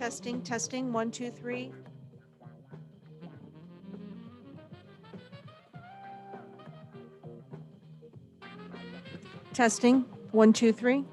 Testing, testing, 1, 2, 3. Testing, 1, 2, 3.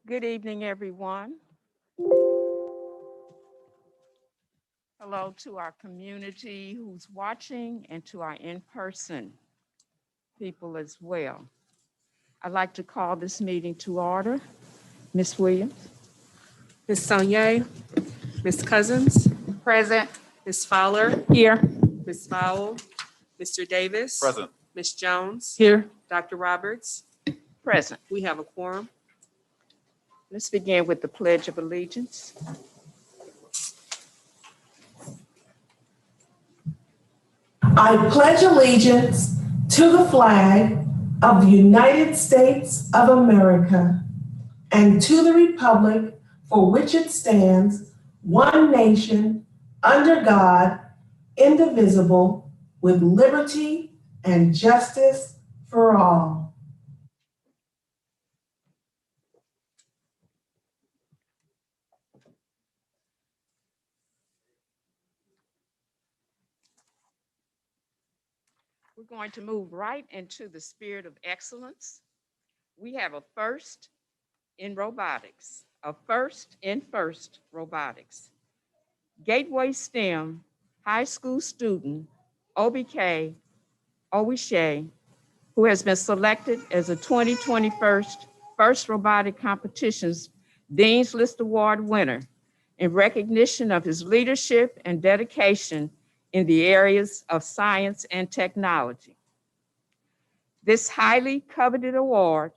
Good evening, everyone. Hello to our community who's watching and to our in-person people as well. I'd like to call this meeting to order. Ms. Williams? Ms. Saunier, Ms. Cousins, Present. Ms. Fowler, Here. Ms. Fowle, Mr. Davis. Present. Ms. Jones. Here. Dr. Roberts. Present. We have a quorum. Let's begin with the Pledge of Allegiance. I pledge allegiance to the flag of the United States of America and to the republic for which it stands, one nation, under God, indivisible, with liberty and justice for all. We're going to move right into the spirit of excellence. We have a first in robotics, a first in FIRST robotics. Gateway STEM high school student OBK Owishe, who has been selected as a 2021 FIRST Robotic Competition's Dean's List Award winner in recognition of his leadership and dedication in the areas of science and technology. This highly coveted award,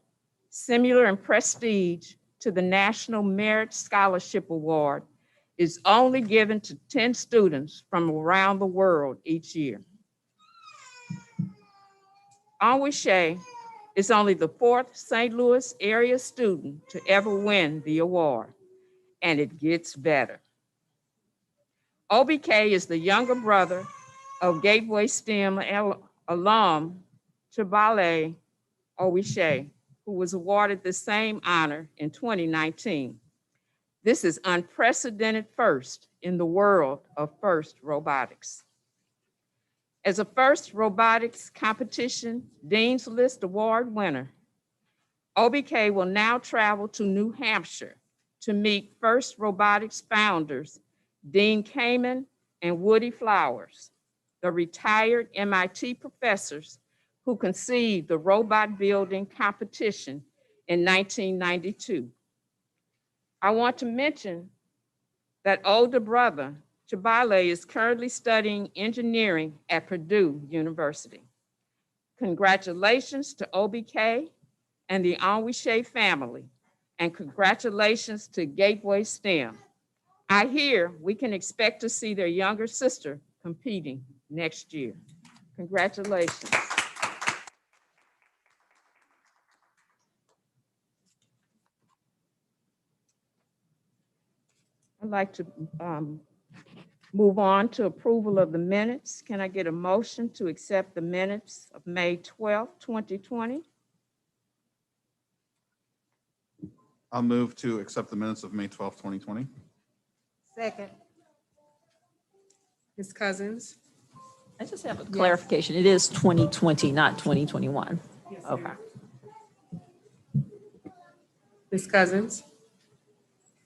similar in prestige to the National Merit Scholarship Award, is only given to 10 students from around the world each year. Onwuche is only the 4th St. Louis area student to ever win the award, and it gets better. OBK is the younger brother of Gateway STEM alum Chibale Owishe, who was awarded the same honor in 2019. This is unprecedented first in the world of FIRST robotics. As a FIRST robotics competition Dean's List Award winner, OBK will now travel to New Hampshire to meet FIRST robotics founders Dean Kamen and Woody Flowers, the retired MIT professors who conceived the robot building competition in 1992. I want to mention that older brother, Chibale, is currently studying engineering at Purdue University. Congratulations to OBK and the Onwuche family, and congratulations to Gateway STEM. I hear we can expect to see their younger sister competing next year. Congratulations. I'd like to move on to approval of the minutes. Can I get a motion to accept the minutes of May 12th, 2020? I'll move to accept the minutes of May 12th, 2020. Second. Ms. Cousins. I just have a clarification. It is 2020, not 2021. Yes, Okay. ma'am. Ms. Cousins,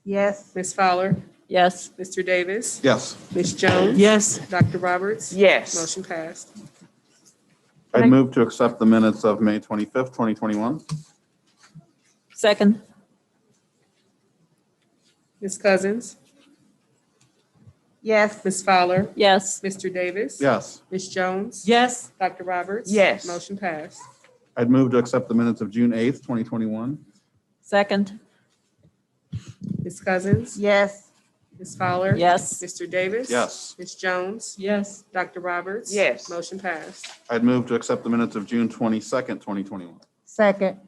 Yes. Ms. Fowler, Yes. Mr. Davis, Yes. Ms. Jones. Yes. Dr. Roberts. Yes. Motion passed. I'd move to accept the minutes of May 25th, 2021. Second. Ms. Cousins, Yes. Ms. Fowler, Yes. Mr. Davis. Yes. Ms. Jones. Yes. Dr. Roberts. Yes. Motion passed. I'd move to accept the minutes of June 8th, 2021. Second. Ms. Cousins, Yes. Ms. Fowler. Yes. Mr. Davis. Yes. Ms. Jones. Yes. Dr. Roberts. Yes. Motion passed. I'd move to accept the minutes of June 22nd, 2021. Second.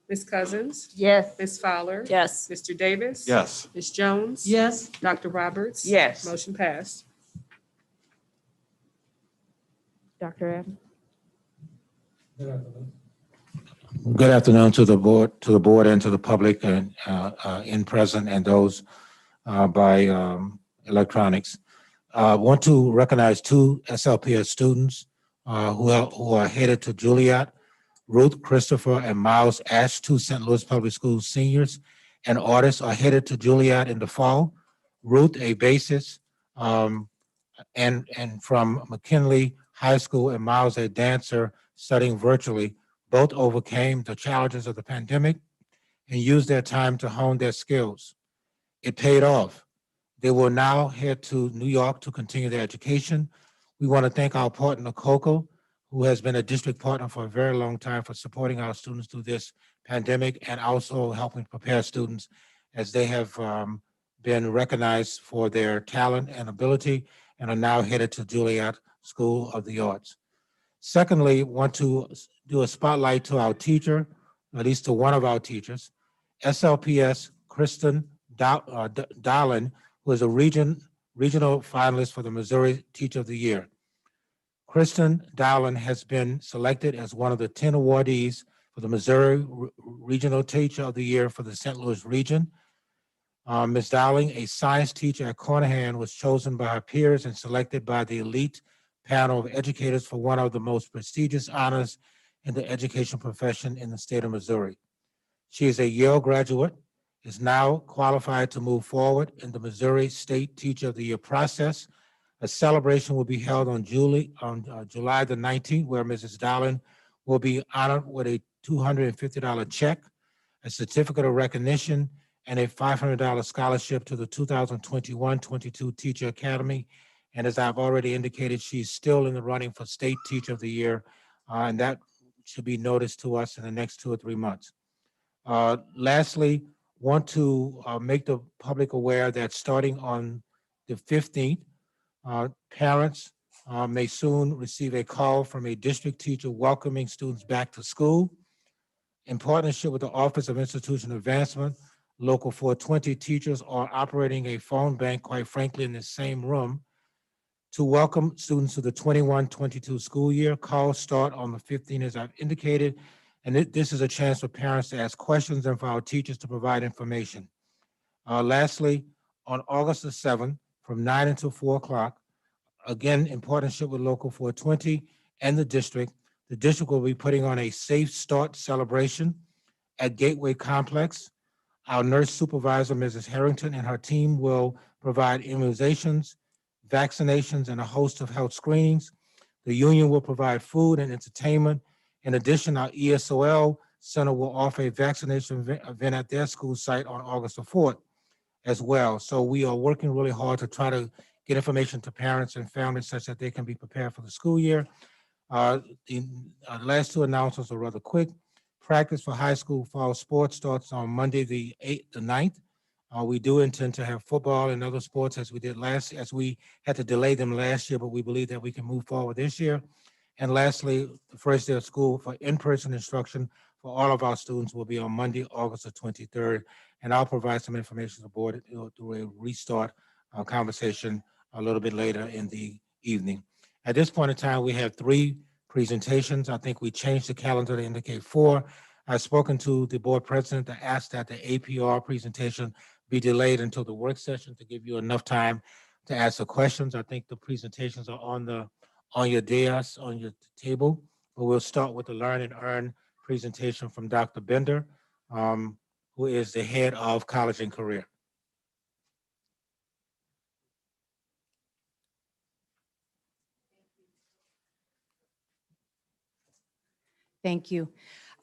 Ms. Cousins, Yes. Ms. Fowler. Yes. Mr. Davis. Yes. Ms. Jones. Yes. Dr. Roberts. Yes. Motion passed. Dr. Adams? Good afternoon to the board and to the public and in present and those by electronics. Want to recognize two SLPS students who are headed to Juilliard, Ruth Christopher and Miles Ash, two St. Louis Public Schools seniors, and artist are headed to Juilliard in the fall. Ruth, a bassist, and from McKinley High School, and Miles, a dancer studying virtually, both overcame the challenges of the pandemic and used their time to hone their skills. It paid off. They will now head to New York to continue their education. We want to thank our partner, COCO, who has been a district partner for a very long time, for supporting our students through this pandemic and also helping prepare students as they have been recognized for their talent and ability and are now headed to Juilliard School of the Arts. Secondly, want to do a spotlight to our teacher, at least to one of our teachers, SLPS Kristen Dahlen, who is a regional finalist for the Missouri Teacher of the Year. Kristen Dahlen has been selected as one of the 10 awardees for the Missouri Regional Teacher of the Year for the St. Louis region. Ms. Dowling, a science teacher at Carnahan, was chosen by her peers and selected by the elite panel of educators for one of the most prestigious honors in the education profession in the state of Missouri. She is a Yale graduate, is now qualified to move forward in the Missouri State Teacher of the Year process. A celebration will be held on July the 19th, where Mrs. Dowling will be honored with a $250 check, a certificate of recognition, and a $500 scholarship to the 2021-22 Teacher Academy. And as I've already indicated, she's still in the running for State Teacher of the Year, and that should be noticed to us in the next 2 or 3 months. Lastly, want to make the public aware that starting on the 15th, parents may soon receive a call from a district teacher welcoming students back to school. In partnership with the Office of Institutional Advancement, Local 420 teachers are operating a phone bank, quite frankly, in the same room to welcome students to the 21-22 school year. Calls start on the 15th, as I've indicated, and this is a chance for parents to ask questions and for our teachers to provide information. Lastly, on August the 7th, from 9 until 4 o'clock, again, in partnership with Local 420 and the district will be putting on a Safe Start celebration at Gateway Complex. Our nurse supervisor, Mrs. Harrington, and her team will provide immunizations, vaccinations, and a host of health screenings. The union will provide food and entertainment. In addition, our ESOL Center will offer a vaccination event at their school site on August the 4th as well. So we are working really hard to try to get information to parents and families such that they can be prepared for the school year. The last 2 announcements are rather quick. Practice for high school fall sports starts on Monday, the 9th. We do intend to have football and other sports as we had to delay them last year, but we believe that we can move forward this year. And lastly, the first day of school for in-person instruction for all of our students will be on Monday, August the 23rd. And I'll provide some information to the board through a restart conversation a little bit later in the evening. At this point in time, we have 3 presentations. I think we changed the calendar to indicate 4. I've spoken to the board president to ask that the APR presentation be delayed until the work session to give you enough time to ask the questions. I think the presentations are on your dais, on your table, but we'll start with the Learn and Earn presentation from Dr. Bender, who is the head of college and career. Thank you.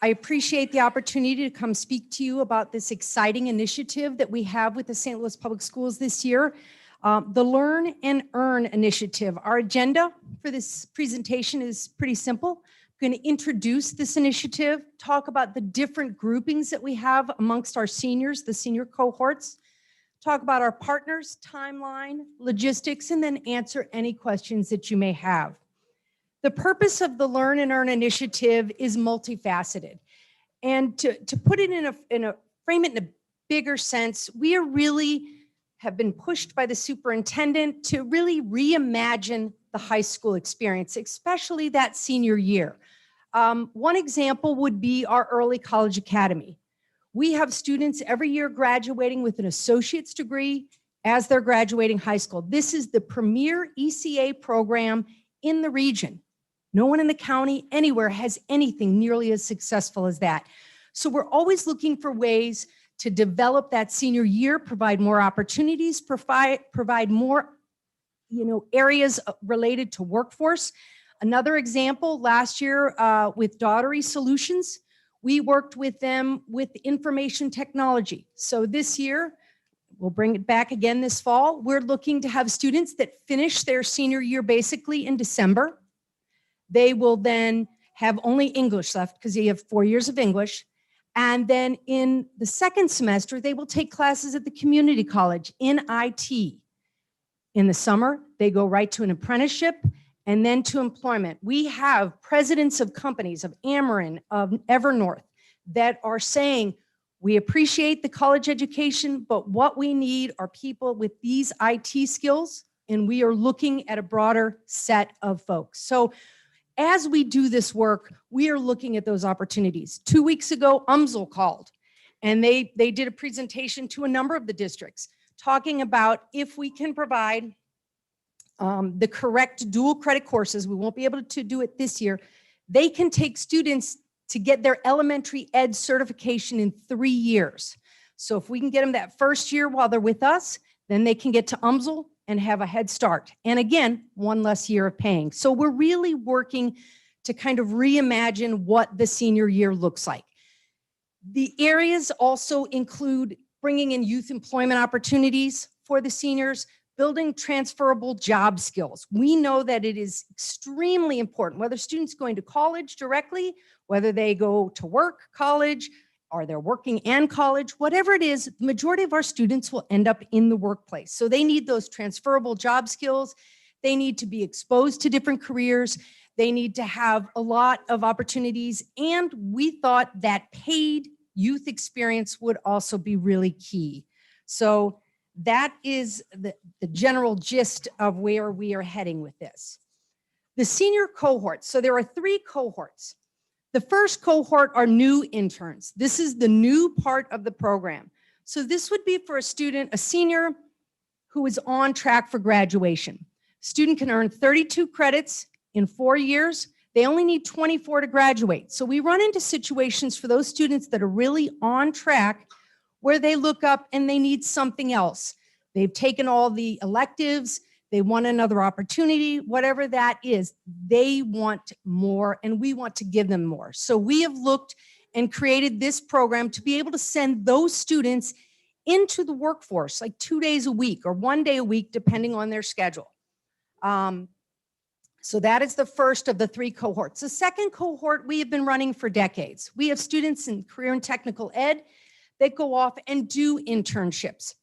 I appreciate the opportunity to come speak to you about this exciting initiative that we have with the St. Louis Public Schools this year, the Learn and Earn initiative. Our agenda for this presentation is pretty simple. I'm going to introduce this initiative, talk about the different groupings that we have amongst our seniors, the senior cohorts, talk about our partners, timeline, logistics, and then answer any questions that you may have. The purpose of the Learn and Earn initiative is multifaceted. And to put it frame it in a bigger sense, we have been pushed by the superintendent to really reimagine the high school experience, especially that senior year. One example would be our early college academy. We have students every year graduating with an associate's degree as they're graduating high school. This is the premier ECA program in the region. No one in the county anywhere has anything nearly as successful as that. So we're always looking for ways to develop that senior year, provide more opportunities, provide more, areas related to workforce. Another example, last year with Daughtery Solutions, we worked with them with information technology. So this year, we'll bring it back again this fall. We're looking to have students that finish their senior year basically in December. They will then have only English left because they have 4 years of English. And then in the second semester, they will take classes at the community college in IT. In the summer, they go right to an apprenticeship and then to employment. We have presidents of companies, of Ameren, of Evernorth, that are saying, we appreciate the college education, but what we need are people with these IT skills, and we are looking at a broader set of folks. So as we do this work, we are looking at those opportunities. 2 weeks ago, UMSL called, and they did a presentation to a number of the districts talking about if we can provide the correct dual credit courses. We won't be able to do it this year. They can take students to get their elementary ed certification in 3 years. So if we can get them that first year while they're with us, then they can get to UMSL and have a head start. And again, 1 less year of paying. So we're really working to kind of reimagine what the senior year looks like. The areas also include bringing in youth employment opportunities for the seniors, building transferable job skills. We know that it is extremely important, whether students going to college directly, whether they go to work, college, or they're working and college, whatever it is, the majority of our students will end up in the workplace. So they need those transferable job skills. They need to be exposed to different careers. They need to have a lot of opportunities. And we thought that paid youth experience would also be really key. So that is the general gist of where we are heading with this. The senior cohort. So there are 3 cohorts. The first cohort are new interns. This is the new part of the program. So this would be for a student, a senior who is on track for graduation. Student can earn 32 credits in 4 years. They only need 24 to graduate. So we run into situations for those students that are really on track where they look up and they need something else. They've taken all the electives, they want another opportunity, whatever that is, they want more and we want to give them more. So we have looked and created this program to be able to send those students into the workforce, like 2 days a week or 1 day a week, depending on their schedule. So that is the first of the 3 cohorts. The second cohort we have been running for decades. We have students in career and technical ed that go off and do internships.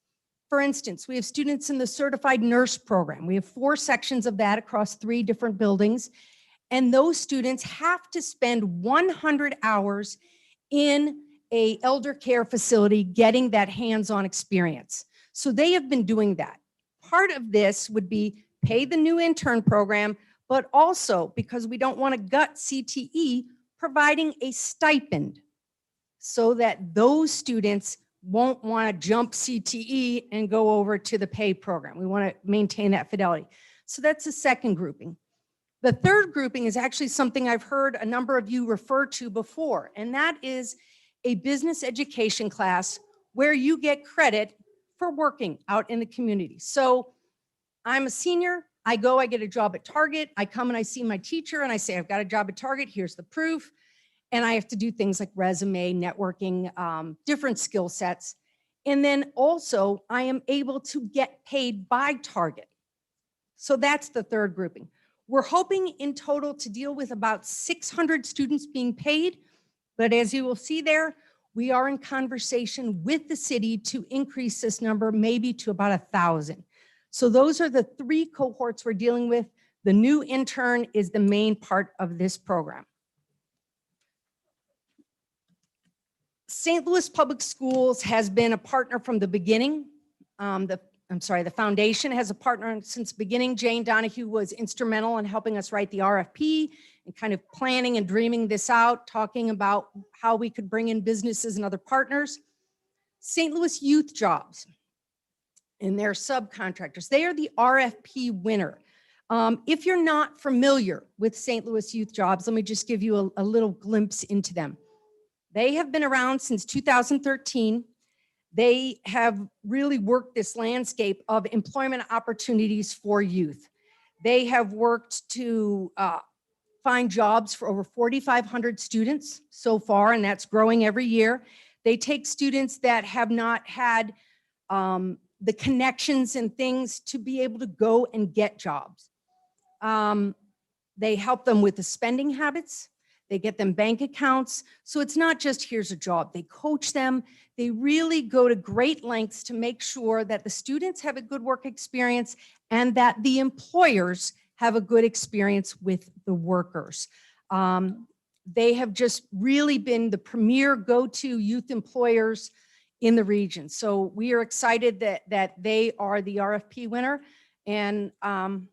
For instance, we have students in the certified nurse program. We have 4 sections of that across 3 different buildings. And those students have to spend 100 hours in an elder care facility getting that hands-on experience. So they have been doing that. Part of this would be pay the new intern program, but also, because we don't want to gut CTE, providing a stipend so that those students won't want to jump CTE and go over to the pay program. We want to maintain that fidelity. So that's the second grouping. The third grouping is actually something I've heard a number of you refer to before, and that is a business education class where you get credit for working out in the community. So I'm a senior, I get a job at Target, I come and I see my teacher and I say, I've got a job at Target, here's the proof. And I have to do things like resume, networking, different skill sets. And then also I am able to get paid by Target. So that's the third grouping. We're hoping in total to deal with about 600 students being paid. But as you will see there, we are in conversation with the city to increase this number maybe to about 1,000. So those are the 3 cohorts we're dealing with. The new intern is the main part of this program. St. Louis Public Schools has been a partner from the beginning. The foundation has a partner since the beginning. Jane Donahue was instrumental in helping us write the RFP and kind of planning and dreaming this out, talking about how we could bring in businesses and other partners. St. Louis Youth Jobs and their subcontractors, they are the RFP winner. If you're not familiar with St. Louis Youth Jobs, let me just give you a little glimpse into them. They have been around since 2013. They have really worked this landscape of employment opportunities for youth. They have worked to find jobs for over 4,500 students so far, and that's growing every year. They take students that have not had the connections and things to be able to go and get jobs. They help them with the spending habits. They get them bank accounts. So it's not just here's a job. They coach them. They really go to great lengths to make sure that the students have a good work experience and that the employers have a good experience with the workers. They have just really been the premier go-to youth employers in the region. So we are excited that they are the RFP winner, and I'm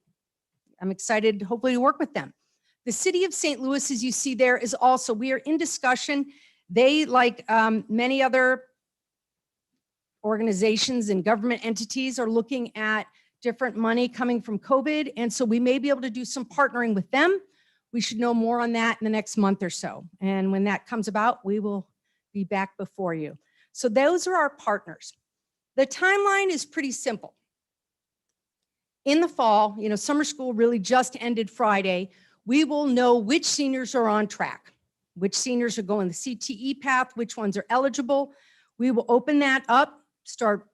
excited hopefully to work with them. The city of St. Louis, as you see there, is also, we are in discussion. They, like many other organizations and government entities, are looking at different money coming from COVID. And so we may be able to do some partnering with them. We should know more on that in the next month or so. And when that comes about, we will be back before you. So those are our partners. The timeline is pretty simple. In the fall, summer school really just ended Friday. We will know which seniors are on track, which seniors are going the CTE path, which ones are eligible. We will open that up, start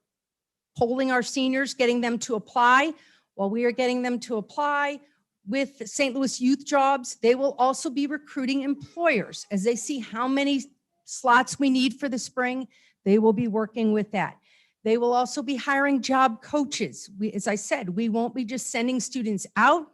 polling our seniors, getting them to apply. While we are getting them to apply with St. Louis Youth Jobs, they will also be recruiting employers. As they see how many slots we need for the spring, they will be working with that. They will also be hiring job coaches. As I said, we won't be just sending students out.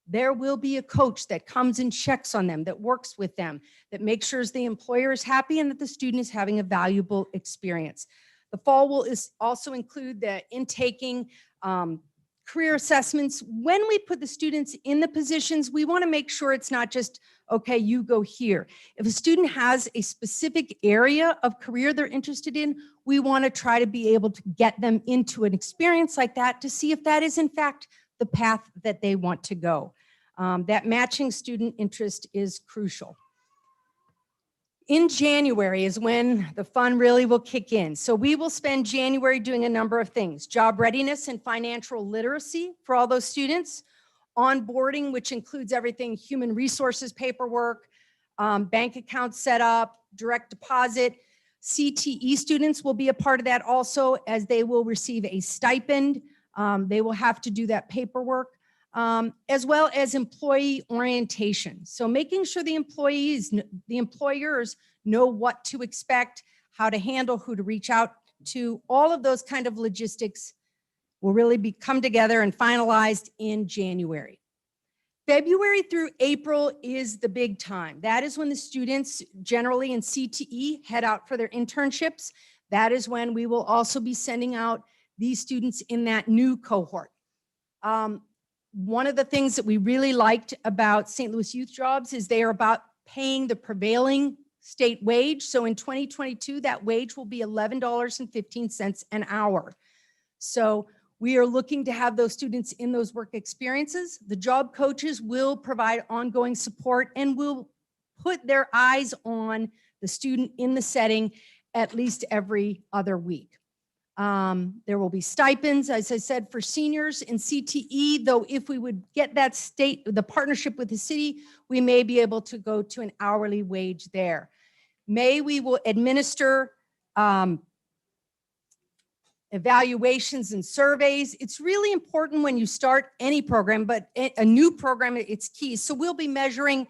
There will be a coach that comes and checks on them, that works with them, that makes sure the employer is happy and that the student is having a valuable experience. The fall will also include the intaking career assessments. When we put the students in the positions, we want to make sure it's not just, okay, you go here. If a student has a specific area of career they're interested in, we want to try to be able to get them into an experience like that to see if that is in fact the path that they want to go. That matching student interest is crucial. In January is when the fun really will kick in. So we will spend January doing a number of things: job readiness and financial literacy for all those students, onboarding, which includes everything, human resources paperwork, bank account setup, direct deposit. CTE students will be a part of that also, as they will receive a stipend. They will have to do that paperwork, as well as employee orientation. So making sure the employers know what to expect, how to handle, who to reach out to, all of those kind of logistics will really come together and finalized in January. February through April is the big time. That is when the students generally in CTE head out for their internships. That is when we will also be sending out these students in that new cohort. One of the things that we really liked about St. Louis Youth Jobs is they are about paying the prevailing state wage. So in 2022, that wage will be $11.15 an hour. So we are looking to have those students in those work experiences. The job coaches will provide ongoing support and will put their eyes on the student in the setting at least every other week. There will be stipends, as I said, for seniors in CTE, though if we would get that the partnership with the city, we may be able to go to an hourly wage there. May we will administer evaluations and surveys. It's really important when you start any program, but a new program, it's key. So we'll be measuring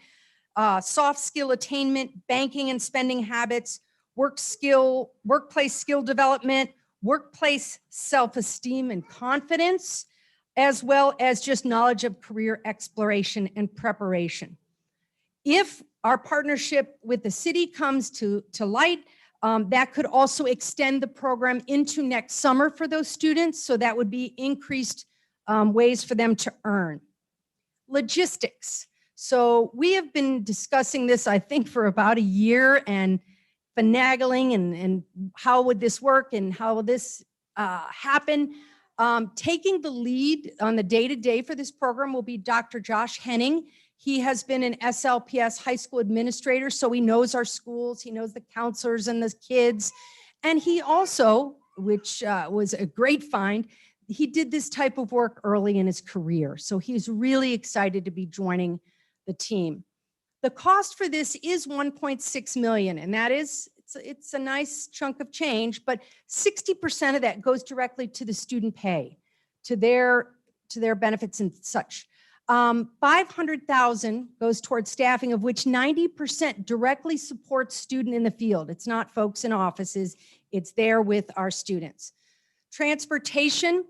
soft skill attainment, banking and spending habits, workplace skill development, workplace self-esteem and confidence, as well as just knowledge of career exploration and preparation. If our partnership with the city comes to light, that could also extend the program into next summer for those students. So that would be increased ways for them to earn. Logistics. So we have been discussing this, I think, for about a year and finagling and how would this work and how will this happen. Taking the lead on the day-to-day for this program will be Dr. Josh Henning. He has been an SLPS high school administrator, so he knows our schools, he knows the counselors and the kids. And he also which was a great find. He did this type of work early in his career, so he's really excited to be joining the team. The cost for this is 1.6 million, and that is, it's a nice chunk of change, but 60% of that goes directly to the student pay, to their benefits and such. 500,000 goes towards staffing, of which 90% directly supports student in the field. It's not folks in offices, it's there with our students. Transportation,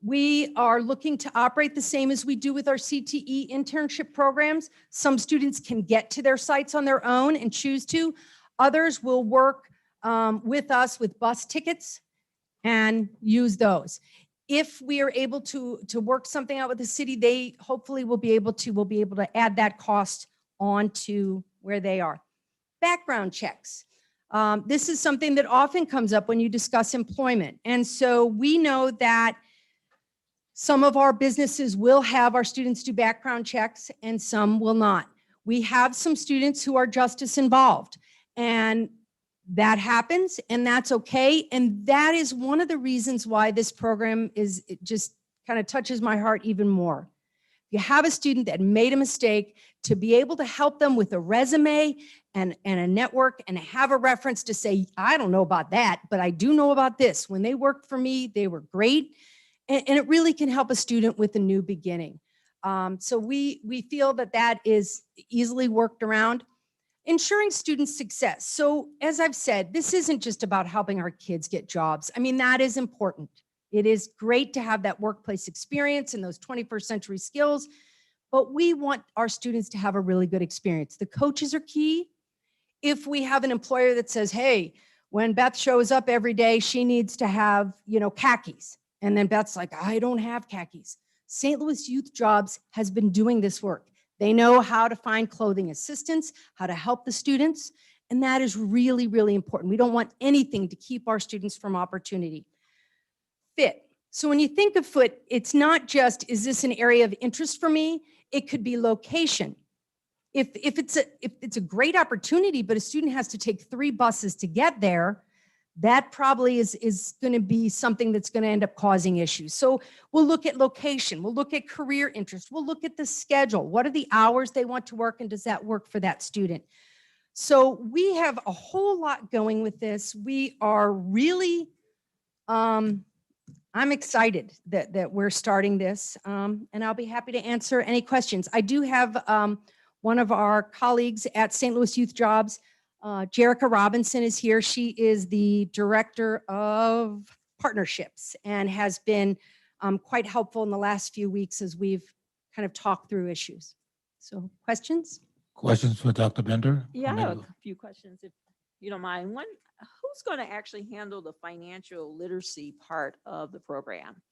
we are looking to operate the same as we do with our CTE internship programs. Some students can get to their sites on their own and choose to. Others will work with us with bus tickets and use those. If we are able to work something out with the city, they hopefully will be able to add that cost on to where they are. Background checks. This is something that often comes up when you discuss employment. And so we know that some of our businesses will have our students do background checks and some will not. We have some students who are justice involved, and that happens, and that's okay. And that is one of the reasons why this program it just kind of touches my heart even more. You have a student that made a mistake, to be able to help them with a resume and a network and have a reference to say, I don't know about that, but I do know about this. When they worked for me, they were great. And it really can help a student with a new beginning. So we feel that that is easily worked around. Ensuring student success. So as I've said, this isn't just about helping our kids get jobs. I mean, that is important. It is great to have that workplace experience and those 21st century skills, but we want our students to have a really good experience. The coaches are key. If we have an employer that says, hey, when Beth shows up every day, she needs to have, khakis. And then Beth's like, I don't have khakis. St. Louis Youth Jobs has been doing this work. They know how to find clothing assistants, how to help the students, and that is really, really important. We don't want anything to keep our students from opportunity. Fit. So when you think of fit, it's not just, is this an area of interest for me? It could be location. If it's a great opportunity, but a student has to take 3 buses to get there, that probably is going to be something that's going to end up causing issues. So we'll look at location, we'll look at career interest, we'll look at the schedule. What are the hours they want to work, and does that work for that student? So we have a whole lot going with this. We are really, I'm excited that we're starting this, and I'll be happy to answer any questions. I do have one of our colleagues at St. Louis Youth Jobs, Jerica Robinson, is here. She is the Director of Partnerships and has been quite helpful in the last few weeks as we've kind of talked through issues. So questions? Questions for Dr. Bender? Yeah, I have a few questions, if you don't mind. One, who's going to actually handle the financial literacy part of the program?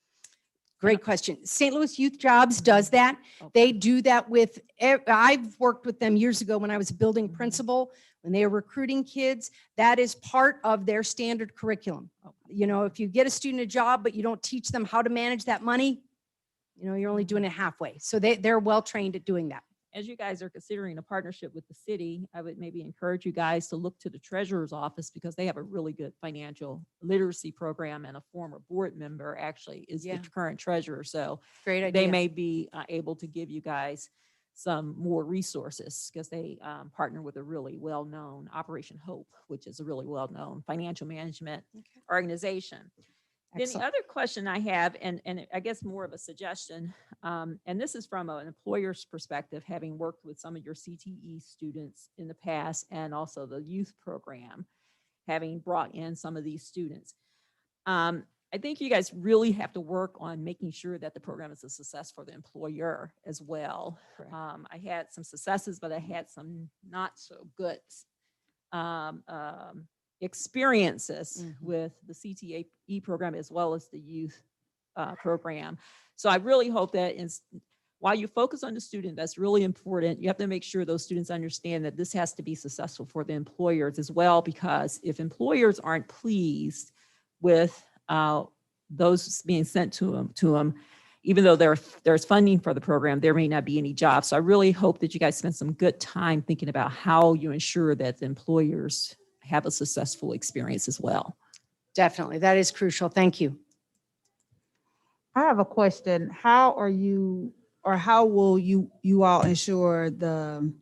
Great question. St. Louis Youth Jobs does that. Okay. They do that with, I've worked with them years ago when I was a building principal, when they were recruiting kids. That is part of their standard curriculum. If you get a student a job, but you don't teach them how to manage that money, you're only doing it halfway. So they're well trained at doing that. As you guys are considering a partnership with the city, I would maybe encourage you guys to look to the treasurer's office, because they have a really good financial literacy program, and a former board member actually is the current treasurer. So Great idea. they may be able to give you guys some more resources, because they partner with a really well-known Operation Hope, which is a really well-known financial management organization. Then the other question I have, and I guess more of a suggestion, and this is from an employer's perspective, having worked with some of your CTE students in the past, and also the youth program, having brought in some of these students. I think you guys really have to work on making sure that the program is a success for the employer as well. I had some successes, but I had some not so good experiences with the CTE program, as well as the youth program. So I really hope that while you focus on the student, that's really important. You have to make sure those students understand that this has to be successful for the employers as well, because if employers aren't pleased with those being sent to them, even though there's funding for the program, there may not be any jobs. So I really hope that you guys spend some good time thinking about how you ensure that the employers have a successful experience as well. Definitely. That is crucial. Thank you. I have a question. How are you, or how will you all ensure the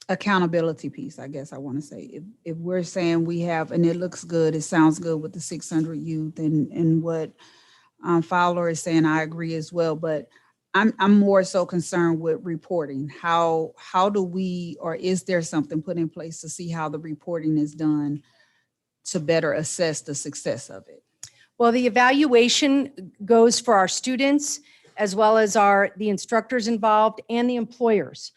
accountability piece, I guess I want to say? If we're saying we have, and it looks good, it sounds good with the 600 youth and what Fowler is saying, I agree as well, but I'm more so concerned with reporting. How do we, or is there something put in place to see how the reporting is done to better assess the success of it? Well, the evaluation goes for our students as well as the instructors involved and the employers.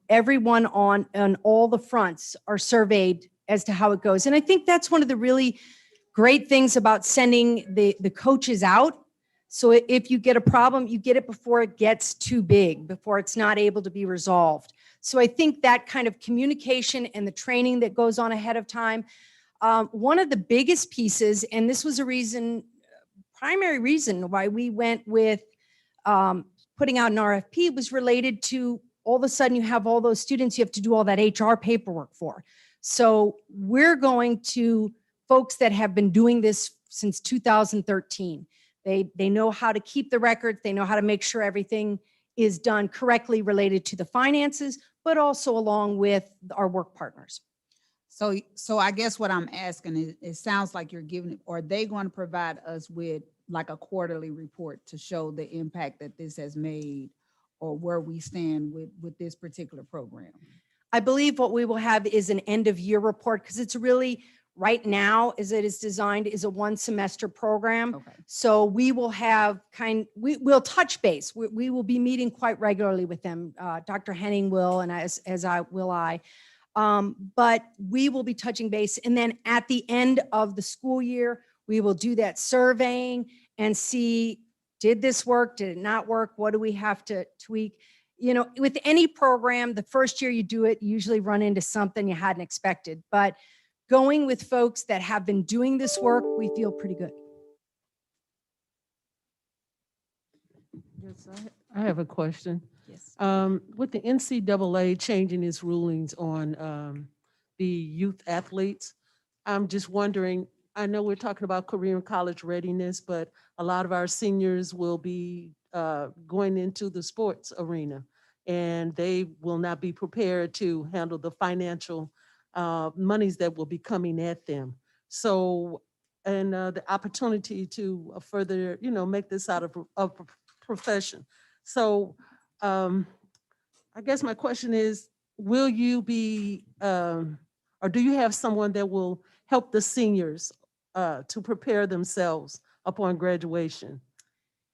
Everyone on all the fronts are surveyed as to how it goes. And I think that's one of the really great things about sending the coaches out. So if you get a problem, you get it before it gets too big, before it's not able to be resolved. So I think that kind of communication and the training that goes on ahead of time. One of the biggest pieces, and this was primary reason why we went with putting out an RFP, was related to all of a sudden you have all those students you have to do all that HR paperwork for. So we're going to folks that have been doing this since 2013. They know how to keep the records. They know how to make sure everything is done correctly related to the finances, but also along with our work partners. So I guess what I'm asking is, it sounds like you're giving, or are they going to provide us with like a quarterly report to show the impact that this has made, or where we stand with this particular program? I believe what we will have is an end of year report, because it's really, right now, as it is designed, is a 1 semester program. Okay. So we will have we'll touch base. We will be meeting quite regularly with them. Dr. Henning will, and as I will. But we will be touching base. And then at the end of the school year, we will do that surveying and see, did this work? Did it not work? What do we have to tweak? You know, with any program, the first year you do it, you usually run into something you hadn't expected. But going with folks that have been doing this work, we feel pretty good. Yes, I have a question. Yes. With the NCAA changing its rulings on the youth athletes, I'm just wondering, I know we're talking about career and college readiness, but a lot of our seniors will be going into the sports arena, and they will not be prepared to handle the financial monies that will be coming at them. So, and the opportunity to further, make this out of a profession. So, I guess my question is, will you be, or do you have someone that will help the seniors to prepare themselves upon graduation,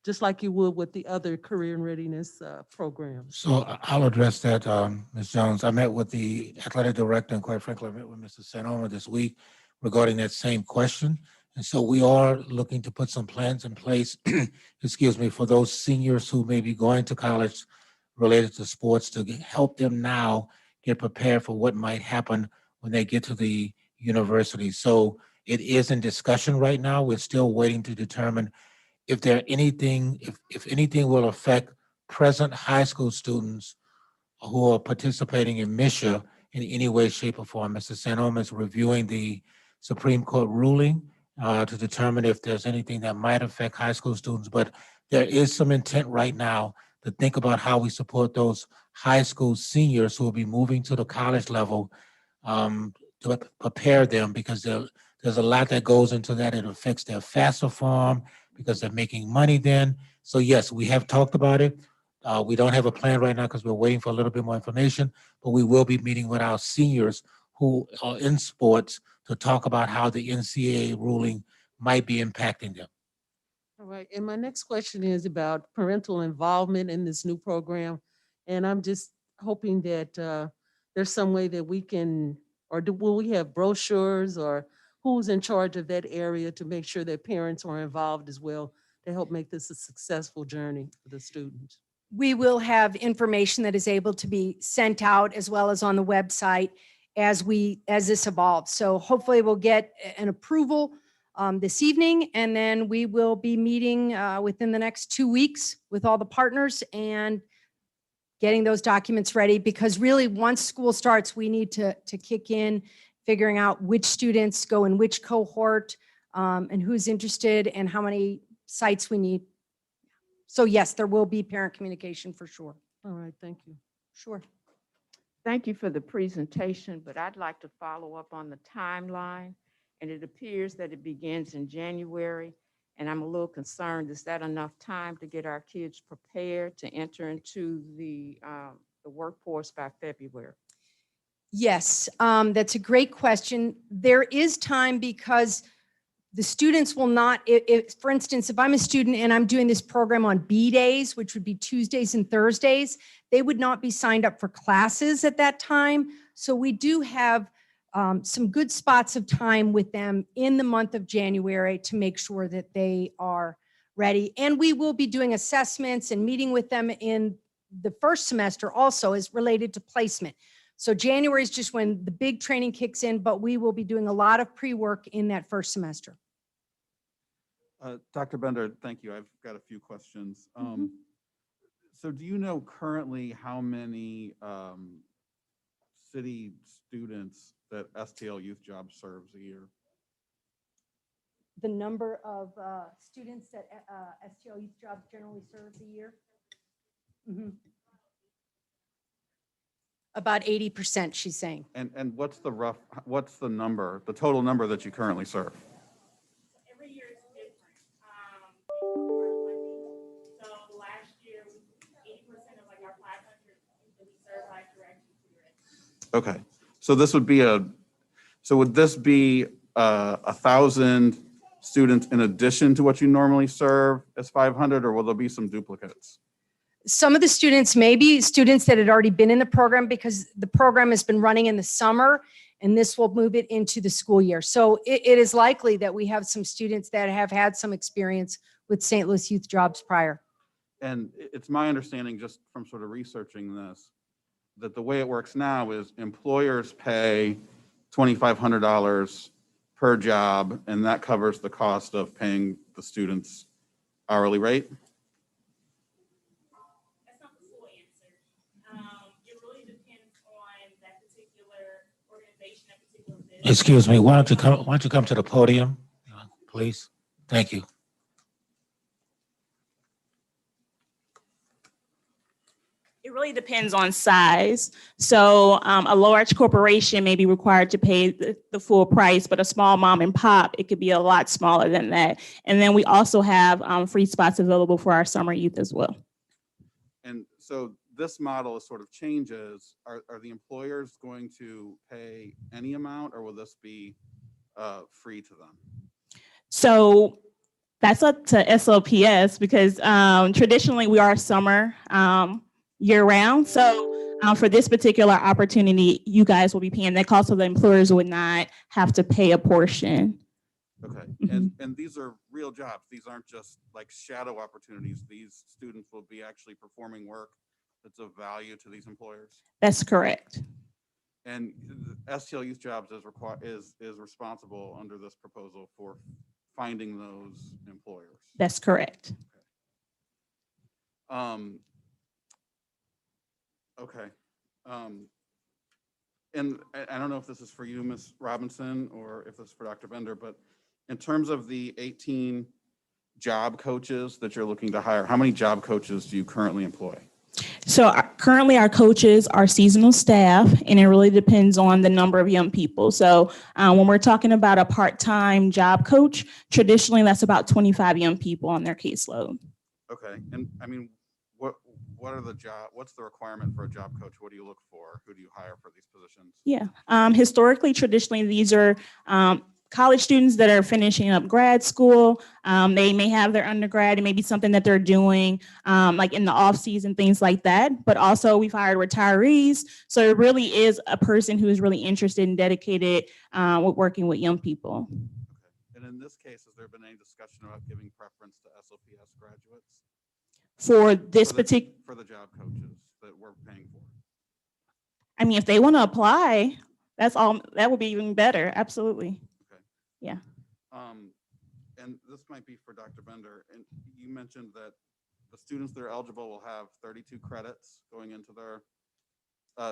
just like you would with the other career and readiness programs? So I'll address that, Ms. Jones. I met with the athletic director, and quite frankly, I met with Mr. Sanoma this week regarding that same question. And so we are looking to put some plans in place, excuse me, for those seniors who may be going to college related to sports, to help them now get prepared for what might happen when they get to the university. So it is in discussion right now. We're still waiting to determine if there anything, if anything will affect present high school students who are participating in MISHA in any way, shape, or form. Mr. Sanoma is reviewing the Supreme Court ruling to determine if there's anything that might affect high school students. But there is some intent right now to think about how we support those high school seniors who will be moving to the college level, to prepare them, because there's a lot that goes into that. It affects their FAFSA form because they're making money then. So yes, we have talked about it. We don't have a plan right now because we're waiting for a little bit more information, but we will be meeting with our seniors who are in sports to talk about how the NCAA ruling might be impacting them. All right, and my next question is about parental involvement in this new program. And I'm just hoping that there's some way that we can, or will we have brochures, or who's in charge of that area to make sure that parents are involved as well to help make this a successful journey for the students? We will have information that is able to be sent out as well as on the website as this evolves. So hopefully we'll get an approval this evening, and then we will be meeting within the next 2 weeks with all the partners and getting those documents ready, because really once school starts, we need to kick in figuring out which students go in which cohort, and who's interested and how many sites we need. So yes, there will be parent communication for sure. All right, thank you. Sure. Thank you for the presentation, but I'd like to follow up on the timeline. And it appears that it begins in January, and I'm a little concerned, is that enough time to get our kids prepared to enter into the workforce by February? Yes, that's a great question. There is time because the students will not, for instance, if I'm a student and I'm doing this program on B days, which would be Tuesdays and Thursdays, they would not be signed up for classes at that time. So we do have some good spots of time with them in the month of January to make sure that they are ready. And we will be doing assessments and meeting with them in the first semester also is related to placement. So January is just when the big training kicks in, but we will be doing a lot of pre-work in that first semester. Dr. Bender, thank you. I've got a few questions. So do you know currently how many city students that STL Youth Jobs serves a year? The number of students that STL Youth Jobs generally serves a year? About 80%, she's saying. And what's the number, the total number that you currently serve? Every year is different. So last year, 80% of like our 500 that we serve last year actually. Okay, so this would be would this be 1,000 students in addition to what you normally serve as 500, or will there be some duplicates? Some of the students may be students that had already been in the program because the program has been running in the summer and this will move it into the school year. So it is likely that we have some students that have had some experience with St. Louis Youth Jobs prior. And it's my understanding, just from sort of researching this, that the way it works now is employers pay $2,500 per job, and that covers the cost of paying the students hourly rate. That's not the full answer. It really depends on that particular organization, that particular business. Excuse me, why don't you come to the podium, please? Thank you. It really depends on size. So a large corporation may be required to pay the full price, but a small mom and pop, it could be a lot smaller than that. And then we also have free spots available for our summer youth as well. And so this model is sort of changes. Are the employers going to pay any amount, or will this be free to them? So that's up to SLPS because traditionally we are summer year round. So for this particular opportunity, you guys will be paying that cost, so the employers would not have to pay a portion. Okay, Mhm. and these are real jobs. These aren't just like shadow opportunities. These students will be actually performing work that's of value to these employers. That's correct. And STL Youth Jobs is responsible under this proposal for finding those employers. That's correct. Okay. And I don't know if this is for you, Ms. Robinson, or if this is for Dr. Bender, but in terms of the 18 job coaches that you're looking to hire, how many job coaches do you currently employ? So currently our coaches are seasonal staff, and it really depends on the number of young people. So when we're talking about a part-time job coach, traditionally that's about 25 young people on their caseload. Okay, and I mean, what's the requirement for a job coach? What do you look for? Who do you hire for these positions? Yeah, historically, traditionally, these are college students that are finishing up grad school. They may have their undergrad. It may be something that they're doing like in the off season, things like that. But also we've hired retirees. So it really is a person who is really interested and dedicated with working with young people. Okay. And in this case, has there been any discussion about giving preference to SLPS graduates? For this particular, For the job coaches that we're paying for? I mean, if they want to apply, that's all, that would be even better. Absolutely. Yeah. And this might be for Dr. Bender. And you mentioned that the students that are eligible will have 32 credits going into their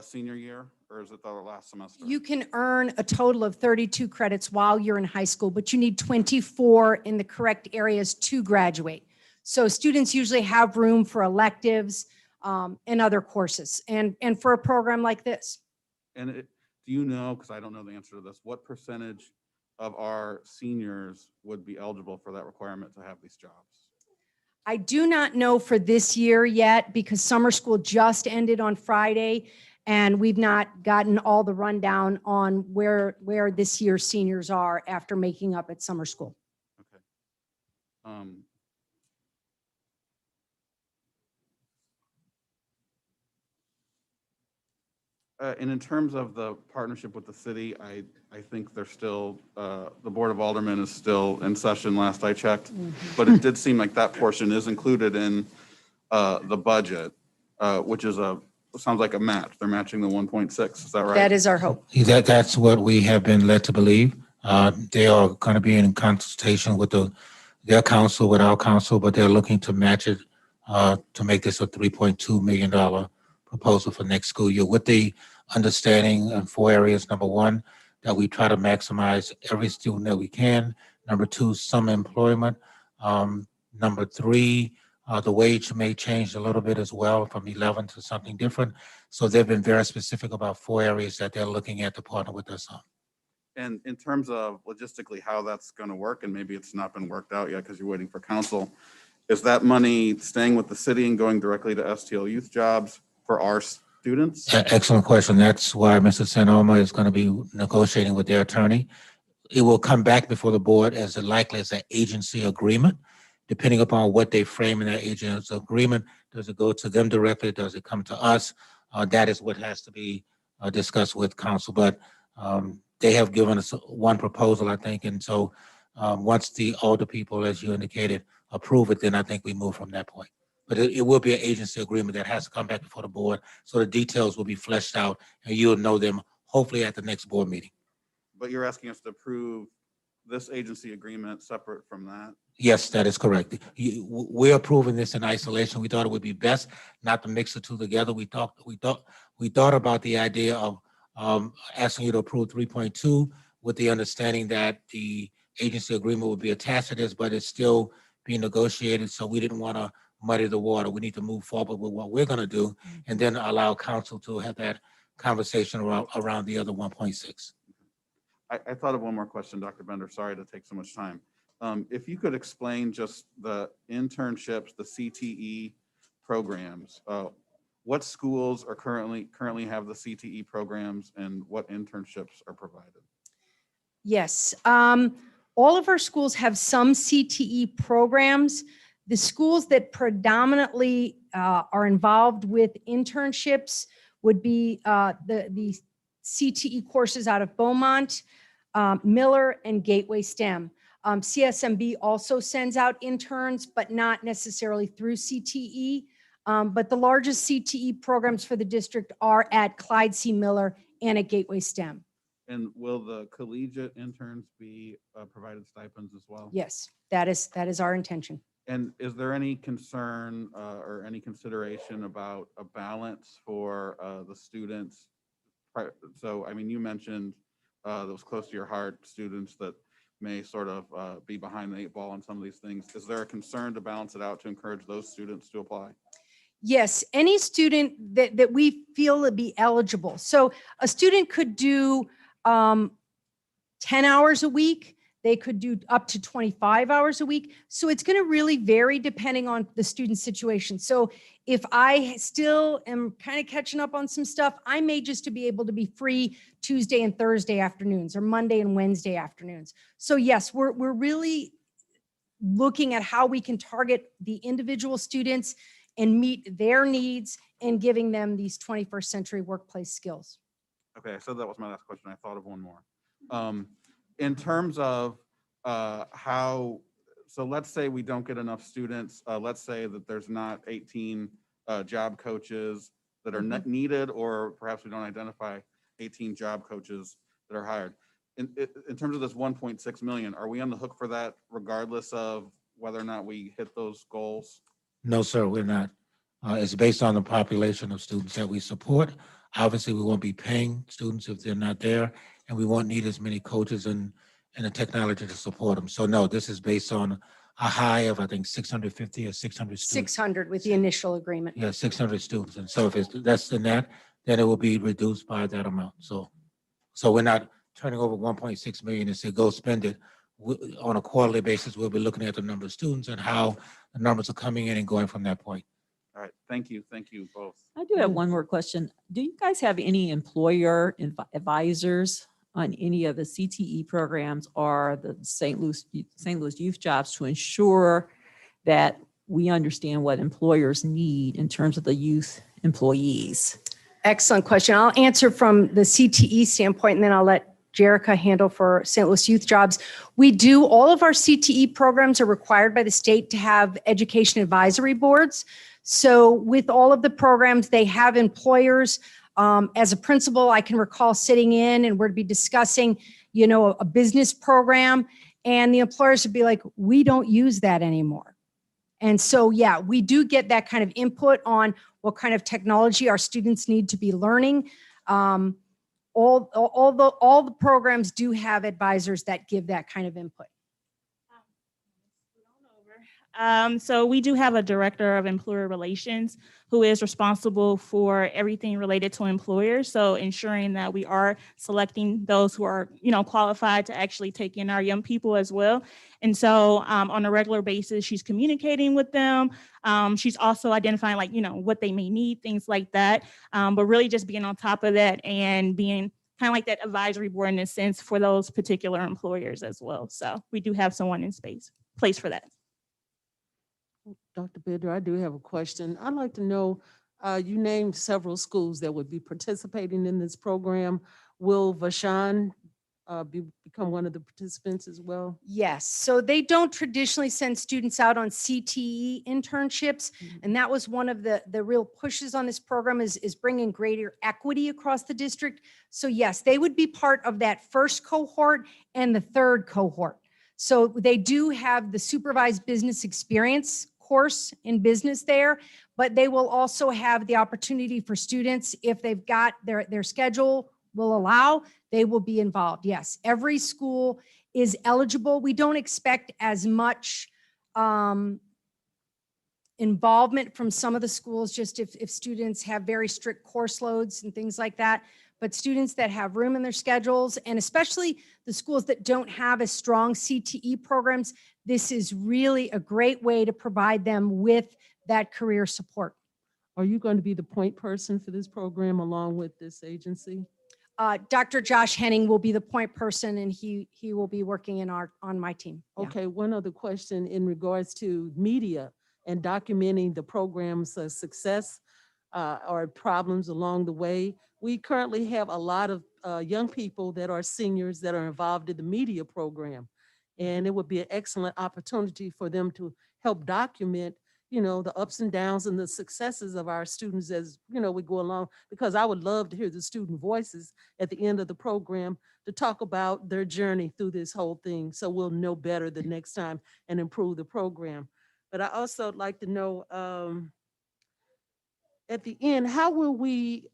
senior year, or is it the last semester? You can earn a total of 32 credits while you're in high school, but you need 24 in the correct areas to graduate. So students usually have room for electives and other courses, and for a program like this. And do you know, because I don't know the answer to this, what percentage of our seniors would be eligible for that requirement to have these jobs? I do not know for this year yet because summer school just ended on Friday and we've not gotten all the rundown on where this year's seniors are after making up at summer school. Okay. And in terms of the partnership with the city, I think they're still, the Board of Aldermen is still in session last I checked. But it did seem like that portion is included in the budget, which is sounds like a match. They're matching the 1.6, is that right? That is our hope. That's what we have been led to believe. They are going to be in consultation with their council, with our council, but they're looking to match it to make this a $3.2 million proposal for next school year, with the understanding in 4 areas. Number one, that we try to maximize every student that we can. Number two, some employment. Number three, the wage may change a little bit as well from 11 to something different. So they've been very specific about 4 areas that they're looking at to partner with us on. And in terms of logistically how that's going to work, and maybe it's not been worked out yet because you're waiting for council, is that money staying with the city and going directly to STL youth jobs for our students? Excellent question. That's why Mr. Sanoma is going to be negotiating with their attorney. It will come back before the board as likely as an agency agreement, depending upon what they frame in that agency agreement. Does it go to them directly? Does it come to us? That is what has to be discussed with council. But they have given us one proposal, I think. And so once the older people, as you indicated, approve it, then I think we move from that point. But it will be an agency agreement that has to come back before the board. So the details will be fleshed out and you'll know them hopefully at the next board meeting. But you're asking us to approve this agency agreement separate from that? Yes, that is correct. We're approving this in isolation. We thought it would be best not to mix the two together. We thought about the idea of asking you to approve 3.2 with the understanding that the agency agreement would be attached to this, but it's still being negotiated. So we didn't want to muddy the water. We need to move forward with what we're going to do and then allow council to have that conversation around the other 1.6. I thought of one more question, Dr. Bender. Sorry to take so much time. If you could explain just the internships, the CTE programs, what schools are currently have the CTE programs and what internships are provided? Yes, all of our schools have some CTE programs. The schools that predominantly are involved with internships would be the CTE courses out of Beaumont, Miller, and Gateway STEM. CSMB also sends out interns, but not necessarily through CTE. But the largest CTE programs for the district are at Clyde C. Miller and at Gateway STEM. And will the collegiate interns be provided stipends as well? Yes, that is our intention. And is there any concern or any consideration about a balance for the students? So, I mean, you mentioned those close to your heart students that may sort of be behind the 8 ball on some of these things. Is there a concern to balance it out to encourage those students to apply? Yes, any student that we feel would be eligible. So a student could do 10 hours a week. They could do up to 25 hours a week. So it's going to really vary depending on the student's situation. So if I still am kind of catching up on some stuff, I may just to be able to be free Tuesday and Thursday afternoons or Monday and Wednesday afternoons. So yes, we're really looking at how we can target the individual students and meet their needs and giving them these 21st century workplace skills. Okay, so that was my last question. I thought of one more. In terms of how, so let's say we don't get enough students. Let's say that there's not 18 job coaches that are needed, or perhaps we don't identify 18 job coaches that are hired. In terms of this 1.6 million, are we on the hook for that regardless of whether or not we hit those goals? No, sir, we're not. It's based on the population of students that we support. Obviously, we won't be paying students if they're not there, and we won't need as many coaches and the technology to support them. So no, this is based on a high of, I think, 650 or 600 students. 600 with the initial agreement. Yeah, 600 students. And so if it's less than that, then it will be reduced by that amount. So we're not turning over 1.6 million and say, go spend it. On a quarterly basis, we'll be looking at the number of students and how the numbers are coming in and going from that point. All right, thank you both. I do have one more question. Do you guys have any employer advisors on any of the CTE programs or the St. Louis Youth Jobs to ensure that we understand what employers need in terms of the youth employees? Excellent question. I'll answer from the CTE standpoint, and then I'll let Jerica handle for St. Louis Youth Jobs. We do, all of our CTE programs are required by the state to have education advisory boards. So with all of the programs, they have employers. As a principal, I can recall sitting in and we'd be discussing, a business program, and the employers would be like, we don't use that anymore. And so, yeah, we do get that kind of input on what kind of technology our students need to be learning. All the programs do have advisors that give that kind of input. So we do have a director of employer relations who is responsible for everything related to employers. So ensuring that we are selecting those who are, qualified to actually take in our young people as well. And so on a regular basis, she's communicating with them. She's also identifying what they may need, things like that. But really just being on top of that and being kind of like that advisory board in a sense for those particular employers as well. So we do have someone in place for that. Dr. Bidder, I do have a question. I'd like to know, you named several schools that would be participating in this program. Will Vashon become one of the participants as well? Yes, so they don't traditionally send students out on CTE internships. And that was one of the real pushes on this program is bringing greater equity across the district. So yes, they would be part of that first cohort and the third cohort. So they do have the supervised business experience course in business there, but they will also have the opportunity for students, if they've got their schedule will allow, they will be involved. Yes, every school is eligible. We don't expect as much involvement from some of the schools, just if students have very strict course loads and things like that. But students that have room in their schedules, and especially the schools that don't have as strong CTE programs, this is really a great way to provide them with that career support. Are you going to be the point person for this program along with this agency? Dr. Josh Henning will be the point person, and he will be working on my team. Yeah. Okay, one other question in regards to media and documenting the program's success or problems along the way. We currently have a lot of young people that are seniors that are involved in the media program. And it would be an excellent opportunity for them to help document, the ups and downs and the successes of our students as, we go along, because I would love to hear the student voices at the end of the program to talk about their journey through this whole thing. So we'll know better the next time and improve the program. But I also would like to know, at the end, how will we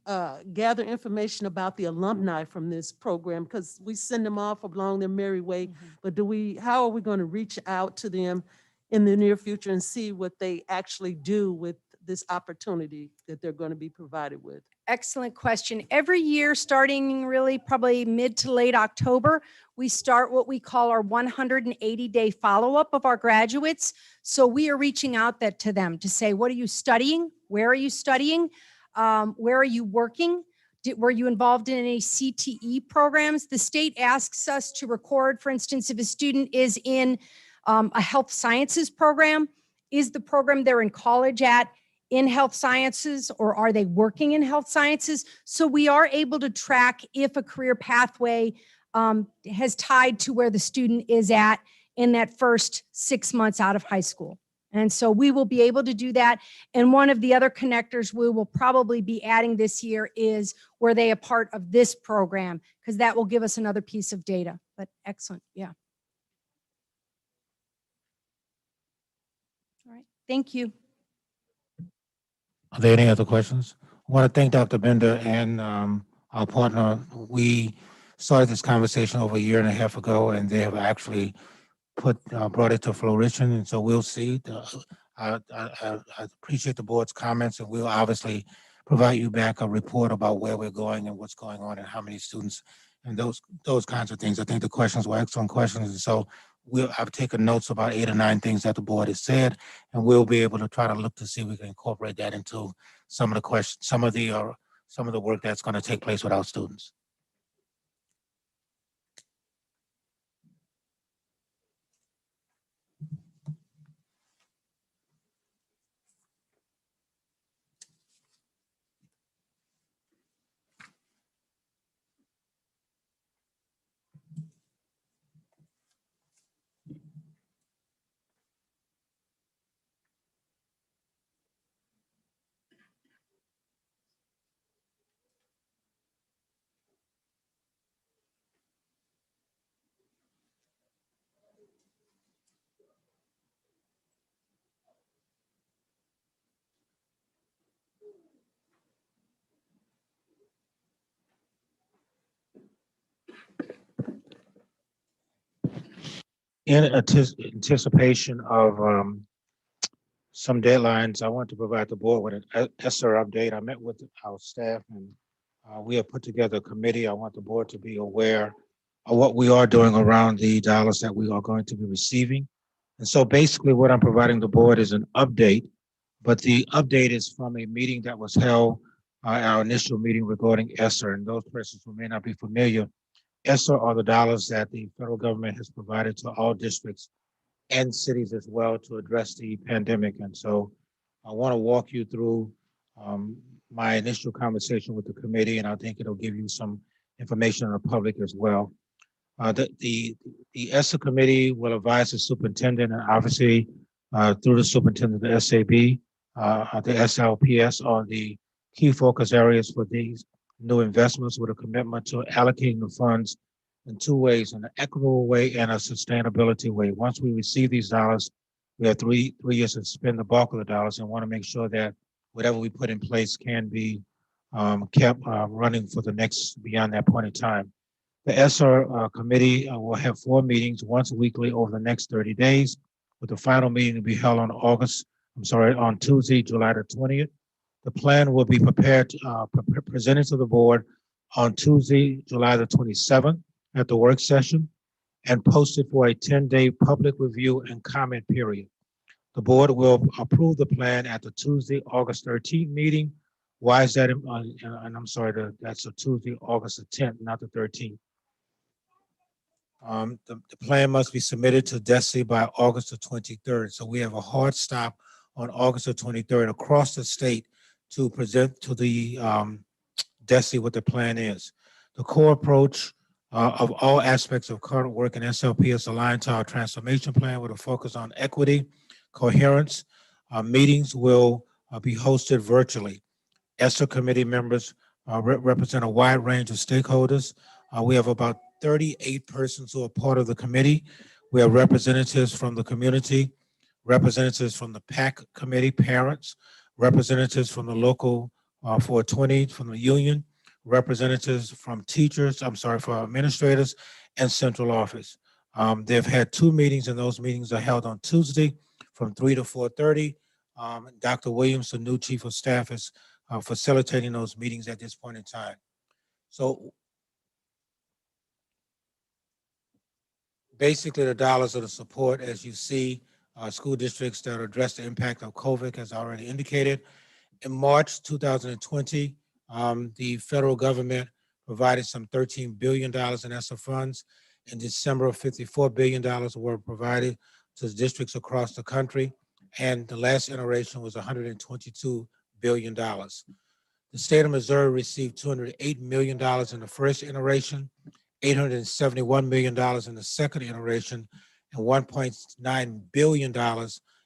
gather information about the alumni from this program? Because we send them off along their merry way, but how are we going to reach out to them in the near future and see what they actually do with this opportunity that they're going to be provided with? Excellent question. Every year, starting really probably mid to late October, we start what we call our 180-day follow-up of our graduates. So we are reaching out to them to say, what are you studying? Where are you studying? Where are you working? Were you involved in any CTE programs? The state asks us to record, for instance, if a student is in a health sciences program, is the program they're in college at in health sciences, or are they working in health sciences? So we are able to track if a career pathway has tied to where the student is at in that first 6 months out of high school. And so we will be able to do that. And one of the other connectors we will probably be adding this year is, were they a part of this program? Because that will give us another piece of data. But excellent, yeah. All right, thank you. Are there any other questions? want to thank Dr. Bender and our partner. We started this conversation over a year and a half ago, and they have actually brought it to fruition, and so we'll see. I appreciate the board's comments, and we'll obviously provide you back a report about where we're going and what's going on and how many students and those kinds of things. I think the questions were excellent questions, and so I've taken notes about 8 or 9 things that the board has said, and we'll be able to try to look to see if we can incorporate that into some of the questions, some of the work that's going to take place with our students. In anticipation of some deadlines, I want to provide the board with an ESSER update. I met with our staff and we have put together a committee. I want the board to be aware of what we are doing around the dollars that we are going to be receiving. And so basically what I'm providing the board is an update, but the update is from a meeting that was held, our initial meeting regarding ESSER. And those persons who may not be familiar, ESSER are the dollars that the federal government has provided to all districts and cities as well to address the pandemic. And so I want to walk you through my initial conversation with the committee, and I think it'll give you some information on the public as well. The ESSER committee will advise the superintendent, and obviously through the superintendent, the SAB, the SLPS on the key focus areas for these new investments with a commitment to allocating the funds in 2 ways, an equitable way and a sustainability way. Once we receive these dollars, we have three years to spend the bulk of the dollars and want to make sure that whatever we put in place can be kept running for the next, beyond that point in time. The ESSER committee will have 4 meetings once weekly over the next 30 days, with the final meeting to be held on Tuesday, July the 20th. The plan will be prepared, presented to the board on Tuesday, July the 27th at the work session and posted for a 10-day public review and comment period. The board will approve the plan at the Tuesday, August 13th meeting. Why is that? And I'm sorry, that's a Tuesday, August the 10th, not the 13th. The plan must be submitted to DESE by August the 23rd. So we have a hard stop on August the 23rd across the state to present to the DESE what the plan is. The core approach of all aspects of current work in SLP is aligned to our transformation plan with a focus on equity, coherence. Meetings will be hosted virtually. ESSER committee members represent a wide range of stakeholders. We have about 38 persons who are part of the committee. We have representatives from the community, representatives from the PAC committee, parents, representatives from the local 420 from the union, representatives from teachers, for administrators and central office. They've had 2 meetings, and those meetings are held on Tuesday from 3 to 4:30. Dr. Williams, the new chief of staff, is facilitating those meetings at this point in time. So basically the dollars of the support, as you see, school districts that address the impact of COVID, as already indicated. In March 2020, the federal government provided some $13 billion in ESSER funds. In December, $54 billion were provided to districts across the country. And the last iteration was $122 billion. The state of Missouri received $208 million in the first iteration, $871 million in the second iteration, and $1.9 billion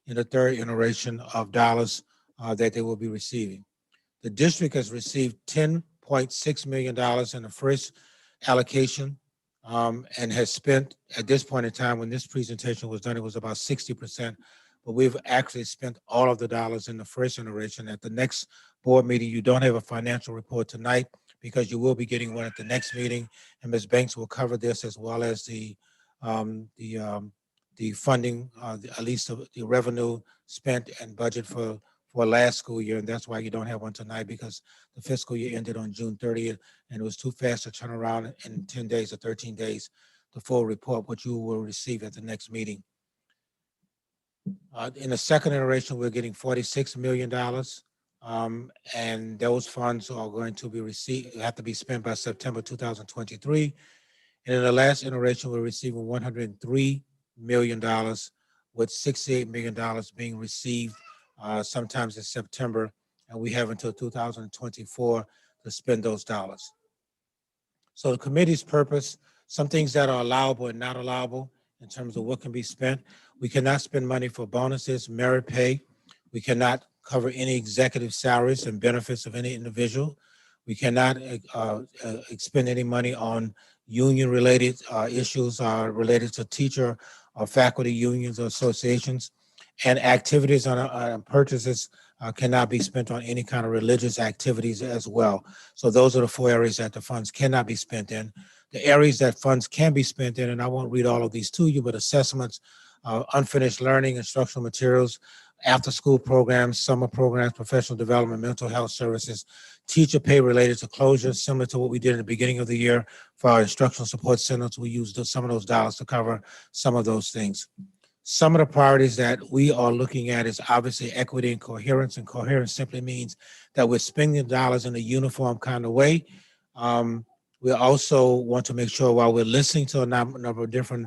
in the third iteration of dollars that they will be receiving. The district has received $10.6 million in the first allocation and has spent, at this point in time when this presentation was done, it was about 60% but we've actually spent all of the dollars in the first iteration. At the next board meeting, you don't have a financial report tonight because you will be getting one at the next meeting, and Ms. Banks will cover this as well as the funding, at least the revenue spent and budget for last school year. And that's why you don't have one tonight, because the fiscal year ended on June 30th and it was too fast to turn around in 10 days or 13 days, the full report, which you will receive at the next meeting. In the second iteration, we're getting $46 million. And those funds are going to be have to be spent by September 2023. And in the last iteration, we're receiving $103 million, with $68 million being received sometimes in September, and we have until 2024 to spend those dollars. So the committee's purpose, some things that are allowable and not allowable in terms of what can be spent. We cannot spend money for bonuses, merit pay. We cannot cover any executive salaries and benefits of any individual. We cannot expend any money on union-related issues related to teacher or faculty unions or associations. And activities on purchases cannot be spent on any kind of religious activities as well. So those are the 4 areas that the funds cannot be spent in. The areas that funds can be spent in, and I won't read all of these to you, but assessments, unfinished learning, instructional materials, after-school programs, summer programs, professional development, mental health services, teacher pay related to closures, similar to what we did in the beginning of the year for our instructional support centers. We used some of those dollars to cover some of those things. Some of the priorities that we are looking at is obviously equity and coherence. And coherence simply means that we're spending dollars in a uniform kind of way. We also want to make sure while we're listening to a number of different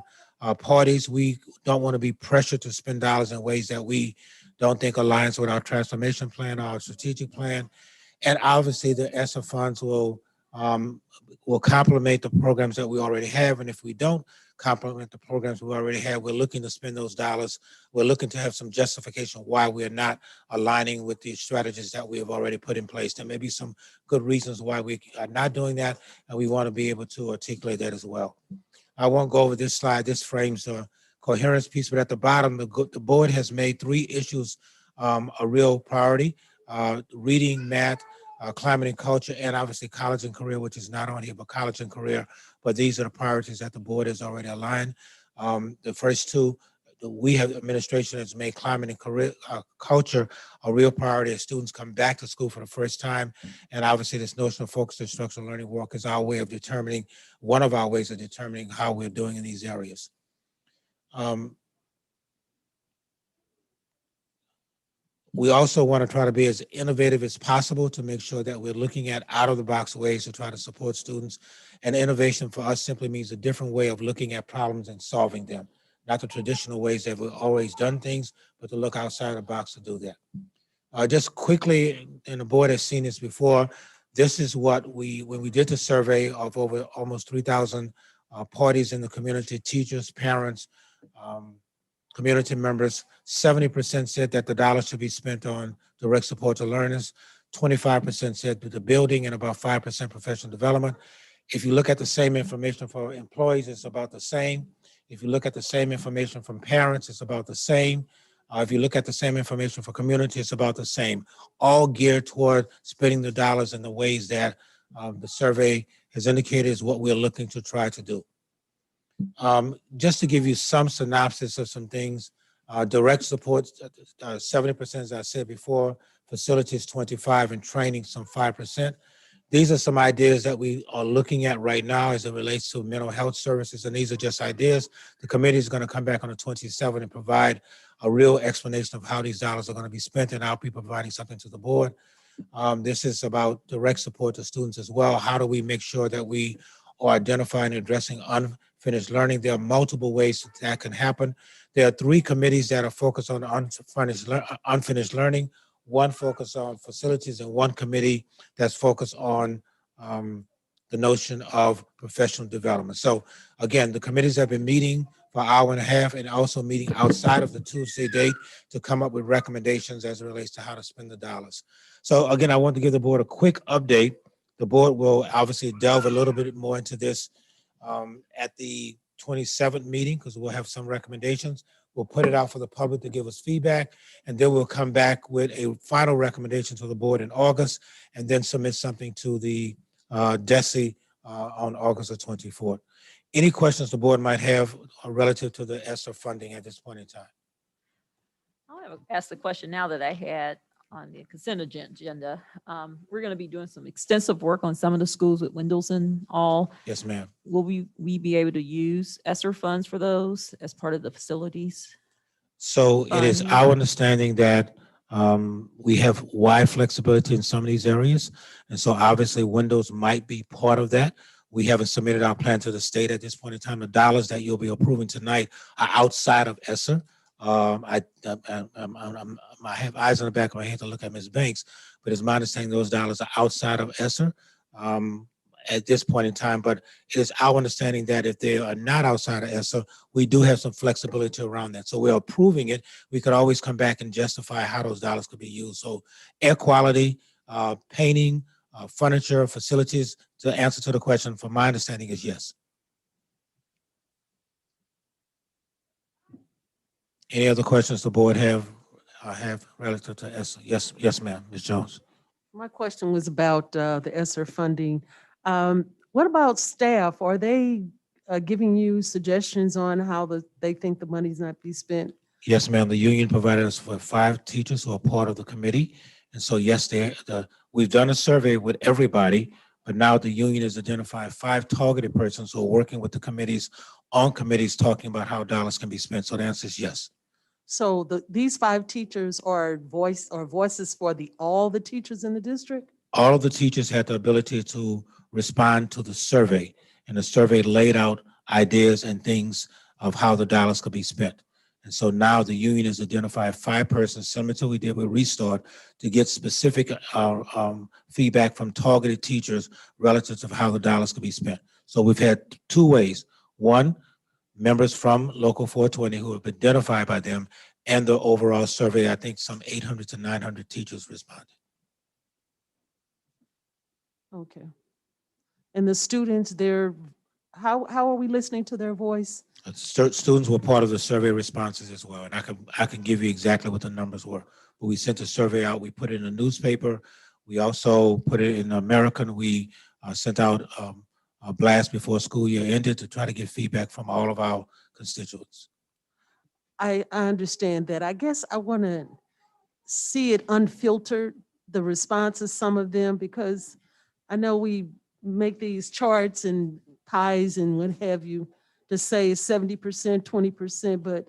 parties, we don't want to be pressured to spend dollars in ways that we don't think aligns with our transformation plan, our strategic plan. And obviously the ESSER funds will complement the programs that we already have. And if we don't complement the programs we already have, we're looking to spend those dollars. We're looking to have some justification why we're not aligning with the strategies that we have already put in place. There may be some good reasons why we are not doing that, and we want to be able to articulate that as well. I won't go over this slide. This frames the coherence piece, but at the bottom, the board has made 3 issues a real priority: reading, math, climate and culture, and obviously college and career, which is not on here, but college and career. But these are the priorities that the board has already aligned. The first 2, we have administration has made climate and career culture a real priority as students come back to school for the first time. And obviously this notion of focused instructional learning work is our way of determining, one of our ways of determining how we're doing in these areas. We also want to try to be as innovative as possible to make sure that we're looking at out-of-the-box ways to try to support students. And innovation for us simply means a different way of looking at problems and solving them, not the traditional ways that we've always done things, but to look outside the box to do that. Just quickly, and the board has seen this before, this is what when we did the survey of over almost 3,000 parties in the community, teachers, parents, community members, 70% said that the dollars should be spent on direct support to learners, 25% said the building, and about 5% professional development. If you look at the same information for employees, it's about the same. If you look at the same information from parents, it's about the same. If you look at the same information for community, it's about the same, all geared toward spending the dollars in the ways that the survey has indicated is what we're looking to try to do. Just to give you some synopsis of some things, direct support, 70%, as I said before, facilities 25%, and training some 5%. These are some ideas that we are looking at right now as it relates to mental health services, and these are just ideas. The committee is going to come back on the 27th and provide a real explanation of how these dollars are going to be spent, and I'll be providing something to the board. This is about direct support to students as well. How do we make sure that we are identifying and addressing unfinished learning? There are multiple ways that can happen. There are 3 committees that are focused on unfinished learning, 1 focused on facilities, and 1 committee that's focused on the notion of professional development. So again, the committees have been meeting for an hour and a half and also meeting outside of the Tuesday date to come up with recommendations as it relates to how to spend the dollars. So again, I want to give the board a quick update. The board will obviously delve a little bit more into this at the 27th meeting, because we'll have some recommendations. We'll put it out for the public to give us feedback, and then we'll come back with a final recommendation to the board in August, and then submit something to the DESE on August the 24th. Any questions the board might have relative to the ESSER funding at this point in time? I'll ask the question now that I had on the consent agenda. We're going to be doing some extensive work on some of the schools with windows and all. Yes, ma'am. Will we be able to use ESSER funds for those as part of the facilities? So it is Fund. our understanding that we have wide flexibility in some of these areas. And so obviously windows might be part of that. We haven't submitted our plan to the state at this point in time. The dollars that you'll be approving tonight are outside of ESSER. I have eyes on the back of my head to look at Ms. Banks, but it's my understanding those dollars are outside of ESSER at this point in time. But it is our understanding that if they are not outside of ESSER, we do have some flexibility around that. So we're approving it. We could always come back and justify how those dollars could be used. So air quality, painting, furniture, facilities. The answer to the question, from my understanding, is yes. Any other questions the board have relative to ESSER? Yes, ma'am. Ms. Jones. My question was about the ESSER funding. What about staff? Are they giving you suggestions on how they think the money's not be spent? Yes, ma'am. The union provided us with 5 teachers who are part of the committee. And so, yes, we've done a survey with everybody, but now the union has identified 5 targeted persons who are working with the committees on committees talking about how dollars can be spent. So the answer is yes. So these 5 teachers are voices for all the teachers in the district? All of the teachers had the ability to respond to the survey, and the survey laid out ideas and things of how the dollars could be spent. And so now the union has identified 5 persons, similar to what we did with Restart, to get specific feedback from targeted teachers relative to how the dollars could be spent. So we've had 2 ways. One, members from Local 420 who have been identified by them, and the overall survey, I think some 800 to 900 teachers responded. Okay. And the students, how are we listening to their voice? Students were part of the survey responses as well, and I can give you exactly what the numbers were. But we sent a survey out. We put it in a newspaper. We also put it in American. We sent out a blast before school year ended to try to get feedback from all of our constituents. I understand that. I guess I want to see it unfiltered, the responses, some of them, because I know we make these charts and pies and what have you to say 70%, 20%, but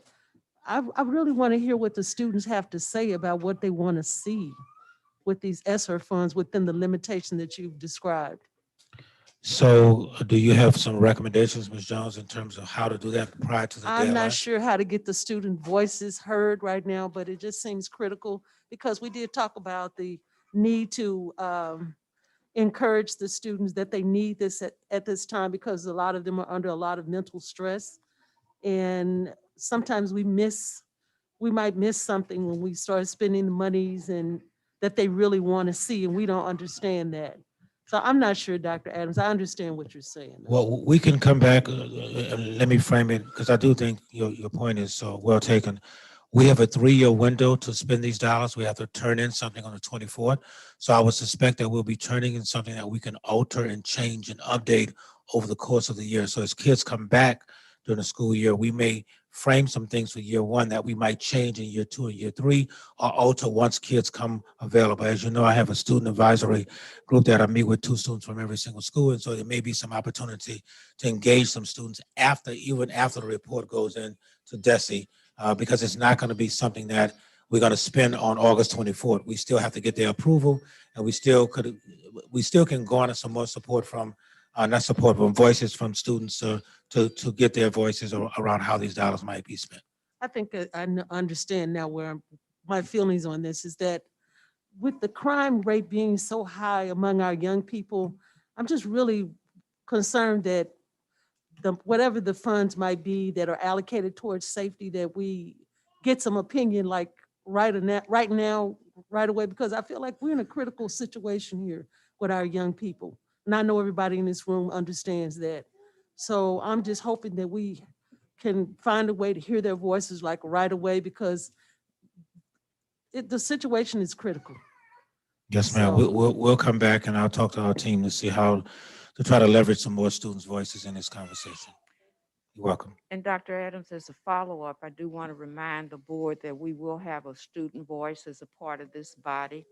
I really want to hear what the students have to say about what they want to see with these ESSER funds within the limitation that you've described. So do you have some recommendations, Ms. Jones, in terms of how to do that prior to the deadline? I'm not sure how to get the student voices heard right now, but it just seems critical because we did talk about the need to encourage the students that they need this at this time because a lot of them are under a lot of mental stress. And sometimes we might miss something when we start spending the monies and that they really want to see, and we don't understand that. So I'm not sure, Dr. Adams, I understand what you're saying. Well, we can come back, let me frame it, because I do think your point is well taken. We have a 3-year window to spend these dollars. We have to turn in something on the 24th. So I would suspect that we'll be turning in something that we can alter and change and update over the course of the year. So as kids come back during the school year, we may frame some things for year 1 that we might change in year 2 and year 3 or alter once kids come available. As you know, I have a student advisory group that I meet with 2 students from every single school. And so there may be some opportunity to engage some students even after the report goes in to DESE, because it's not going to be something that we're going to spend on August 24th. We still have to get their approval, and we still can garner some more support from, not support, but voices from students to get their voices around how these dollars might be spent. I think I understand now where my feelings on this is that with the crime rate being so high among our young people, I'm just really concerned that whatever the funds might be that are allocated towards safety, that we get some opinion like right now, right away, because I feel like we're in a critical situation here with our young people. And I know everybody in this room understands that. So I'm just hoping that we can find a way to hear their voices like right away, because the situation is critical. Yes, ma'am. So- We'll come back and I'll talk to our team to see how to try to leverage some more students' voices in this conversation. You're welcome. And Dr. Adams, as a follow-up, I do want to remind the board that we will have a student voice as a part of this body.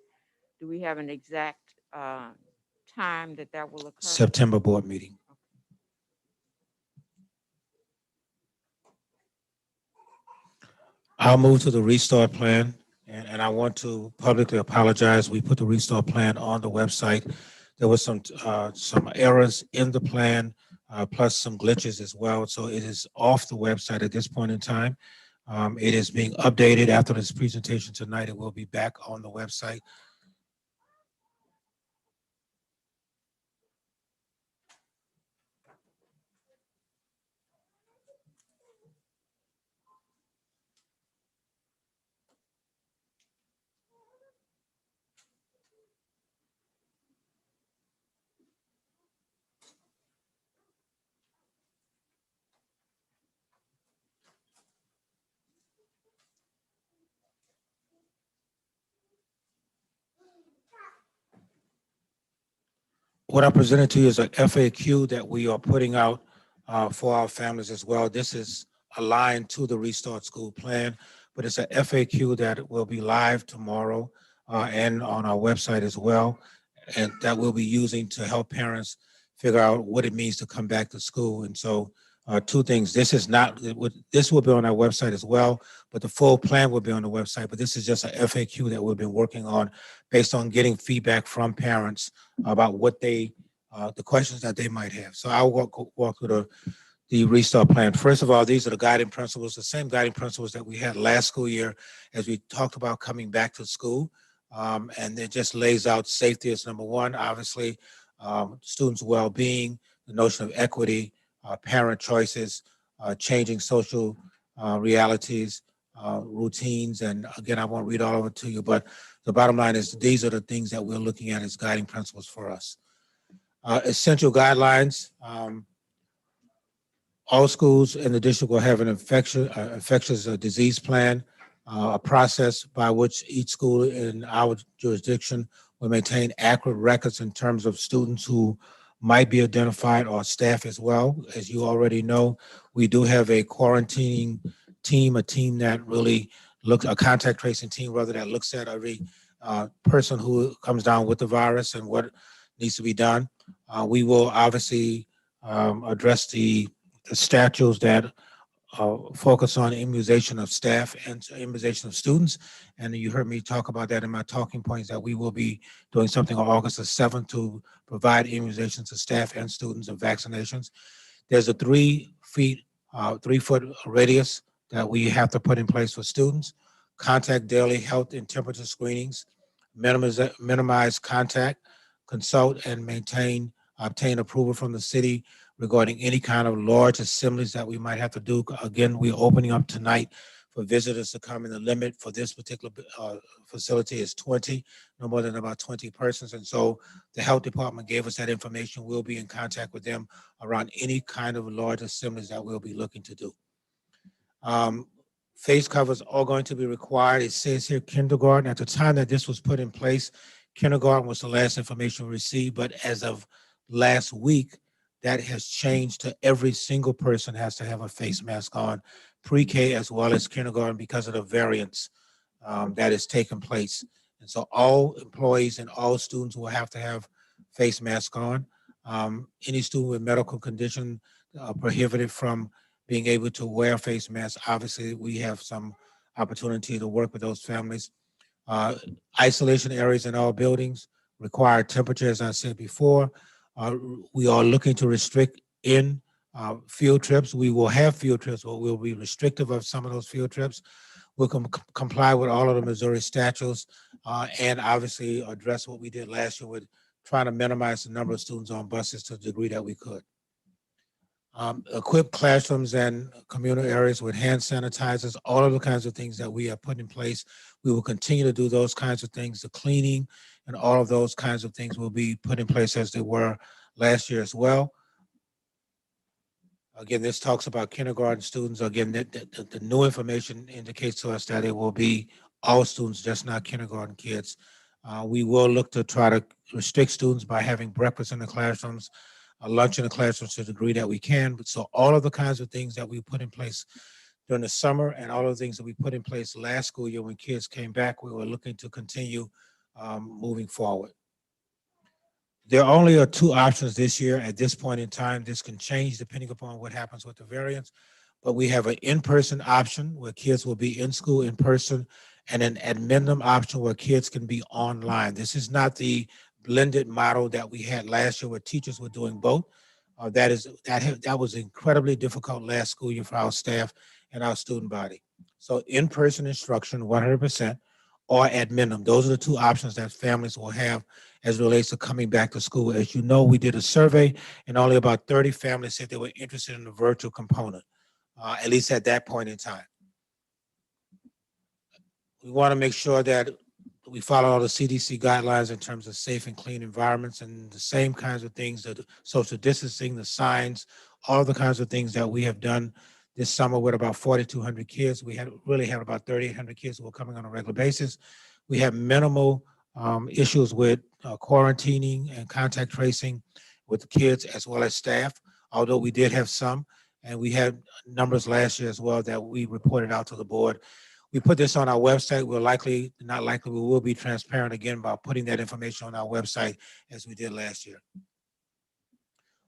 Do we have an exact time that will occur? September board meeting. I'll move to the restart plan, and I want to publicly apologize. We put the restart plan on the website. There was some errors in the plan, plus some glitches as well. So it is off the website at this point in time. It is being updated after this presentation tonight. It will be back on the website. What I presented to you is an FAQ that we are putting out for our families as well. This is aligned to the Restart School plan, but it's a FAQ that will be live tomorrow and on our website as well, and that we'll be using to help parents figure out what it means to come back to school. And so two things, this will be on our website as well, but the full plan will be on the website. But this is just a FAQ that we've been working on based on getting feedback from parents about what the questions that they might have. So I'll walk through the restart plan. First of all, these are the guiding principles, the same guiding principles that we had last school year as we talked about coming back to school. And it just lays out safety as number one, obviously, students' well-being, the notion of equity, parent choices, changing social realities, routines. And again, I won't read all of it to you, but the bottom line is these are the things that we're looking at as guiding principles for us. Essential guidelines. All schools in the district will have an infectious disease plan, a process by which each school in our jurisdiction will maintain accurate records in terms of students who might be identified or staff as well. As you already know, we do have a quarantining team, a team that really looks, a contact tracing team rather, that looks at every person who comes down with the virus and what needs to be done. We will obviously address the statutes that focus on immunization of staff and immunization of students. And you heard me talk about that in my talking points, that we will be doing something on August the 7th to provide immunizations to staff and students and vaccinations. There's a 3 foot radius that we have to put in place for students. Contact daily health and temperature screenings, minimize contact, consult and obtain approval from the city regarding any kind of large assemblies that we might have to do. Again, we're opening up tonight for visitors to come, and the limit for this particular facility is 20, no more than about 20 persons. And so the health department gave us that information. We'll be in contact with them around any kind of large assemblies that we'll be looking to do. Face covers are going to be required. It says here kindergarten. At the time that this was put in place, kindergarten was the last information we received, but as of last week, that has changed to every single person has to have a face mask on, pre-K as well as kindergarten, because of the variants that is taking place. And so all employees and all students will have to have face masks on. Any student with medical condition prohibited from being able to wear face masks. Obviously, we have some opportunity to work with those families. Isolation areas in all buildings require temperature, as I said before. We are looking to restrict in field trips. We will have field trips, but we'll be restrictive of some of those field trips. We'll comply with all of the Missouri statutes and obviously address what we did last year with trying to minimize the number of students on buses to the degree that we could. Equip classrooms and communal areas with hand sanitizers, all of the kinds of things that we have put in place. We will continue to do those kinds of things. The cleaning and all of those kinds of things will be put in place as they were last year as well. Again, this talks about kindergarten students. Again, the new information indicates to us that it will be all students, just not kindergarten kids. We will look to try to restrict students by having breakfast in the classrooms, lunch in the classrooms to the degree that we can. But so all of the kinds of things that we put in place during the summer and all of the things that we put in place last school year when kids came back, we were looking to continue moving forward. There only are two options this year at this point in time. This can change depending upon what happens with the variants, but we have an in-person option where kids will be in school in person and an addendum option where kids can be online. This is not the blended model that we had last year where teachers were doing both. That was incredibly difficult last school year for our staff and our student body. So in-person instruction, 100%, or addendum. Those are the two options that families will have as it relates to coming back to school. As you know, we did a survey and only about 30 families said they were interested in the virtual component, at least at that point in time. We want to make sure that we follow all the CDC guidelines in terms of safe and clean environments and the same kinds of things, that social distancing, the signs, all the kinds of things that we have done this summer with about 4,200 kids. We really had about 3,800 kids who were coming on a regular basis. We have minimal issues with quarantining and contact tracing with the kids as well as staff, although we did have some, and we had numbers last year as well that we reported out to the board. We put this on our website. We will be transparent again about putting that information on our website as we did last year.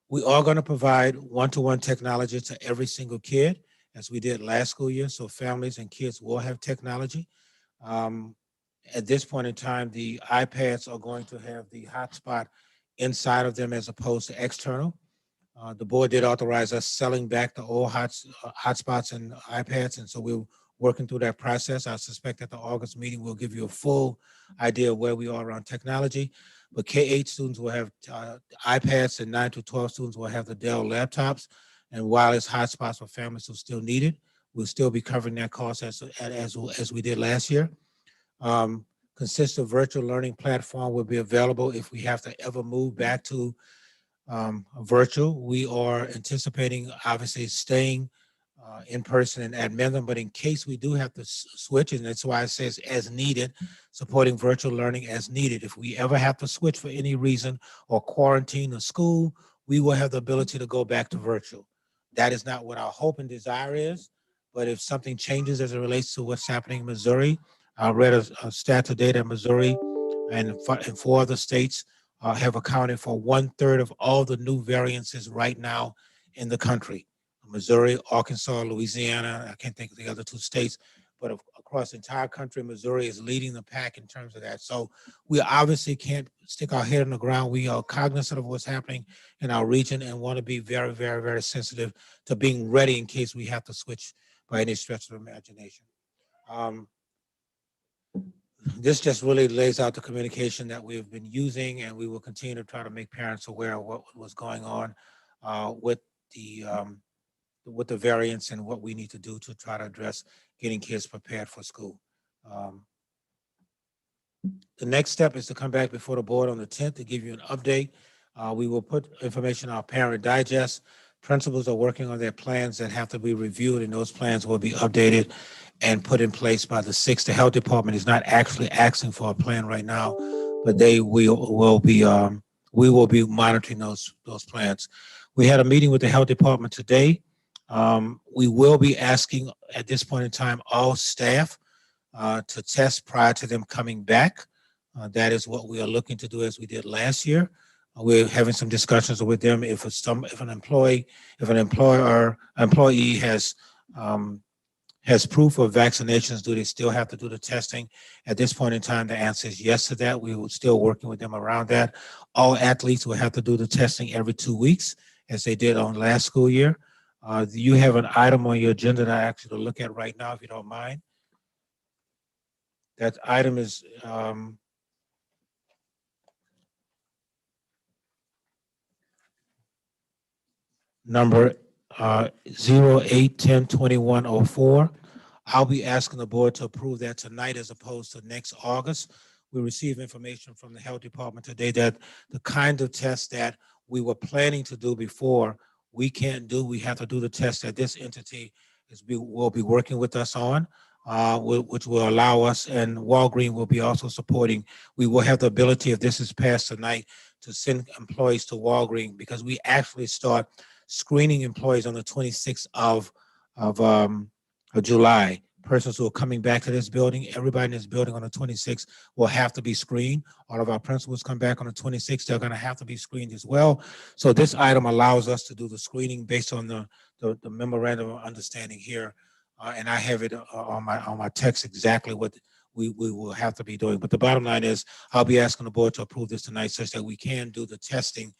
We are going to provide one-to-one technology to every single kid as we did last school year. So families and kids will have technology. At this point in time, the iPads are going to have the hotspot inside of them as opposed to external. The board did authorize us selling back the old hotspots and iPads, and so we're working through that process. I suspect at the August meeting, we'll give you a full idea of where we are around technology. But K-8 students will have iPads and 9 to 12 students will have the Dell laptops and wireless hotspots for families who still need it. We'll still be covering that cost as we did last year. Consistent virtual learning platform will be available if we have to ever move back to virtual. We are anticipating obviously staying in person and addendum, but in case we do have to switch, and that's why it says as needed, supporting virtual learning as needed. If we ever have to switch for any reason or quarantine the school, we will have the ability to go back to virtual. That is not what our hope and desire is, but if something changes as it relates to what's happening in Missouri, I read a stat today that Missouri and 4 other states have accounted for 1/3 of all the new variances right now in the country. Missouri, Arkansas, Louisiana, I can't think of the other 2 states, but across the entire country, Missouri is leading the pack in terms of that. So we obviously can't stick our head in the ground. We are cognizant of what's happening in our region and want to be very, very, very sensitive to being ready in case we have to switch by any stretch of the imagination. This just really lays out the communication that we've been using, and we will continue to try to make parents aware of what was going on with the variants and what we need to do to try to address getting kids prepared for school. The next step is to come back before the board on the 10th to give you an update. We will put information in our parent digest. Principals are working on their plans that have to be reviewed, and those plans will be updated and put in place by the 6th. The health department is not actually asking for a plan right now, but we will be monitoring those plans. We had a meeting with the health department today. We will be asking at this point in time all staff to test prior to them coming back. That is what we are looking to do as we did last year. We're having some discussions with them. If an employee has proof of vaccinations, do they still have to do the testing? At this point in time, the answer is yes to that. We were still working with them around that. All athletes will have to do the testing every 2 weeks, as they did on last school year. You have an item on your agenda that I ask you to look at right now, if you don't mind. That item is number 08102104. I'll be asking the board to approve that tonight as opposed to next August. We received information from the health department today that the kind of tests that we were planning to do before we can't do, we have to do the test that this entity will be working with us on, which will allow us, and Walgreens will be also supporting. We will have the ability, if this is passed tonight, to send employees to Walgreens, because we actually start screening employees on the 26th of July. Persons who are coming back to this building, everybody in this building on the 26th will have to be screened. All of our principals come back on the 26th. They're going to have to be screened as well. So this item allows us to do the screening based on the memorandum of understanding here. And I have it on my text exactly what we will have to be doing. But the bottom line is, I'll be asking the board to approve this tonight such that we can do the testing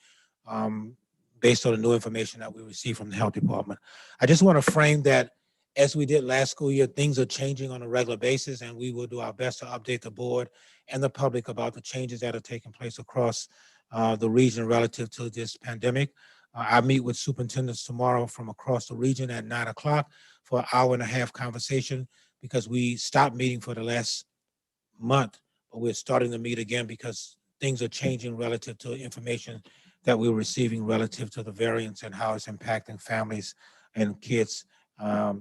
based on the new information that we received from the health department. I just want to frame that as we did last school year, things are changing on a regular basis, and we will do our best to update the board and the public about the changes that are taking place across the region relative to this pandemic. I meet with superintendents tomorrow from across the region at 9 o'clock for an hour-and-a-half conversation, because we stopped meeting for the last month, but we're starting to meet again because things are changing relative to information that we're receiving relative to the variants and how it's impacting families and kids.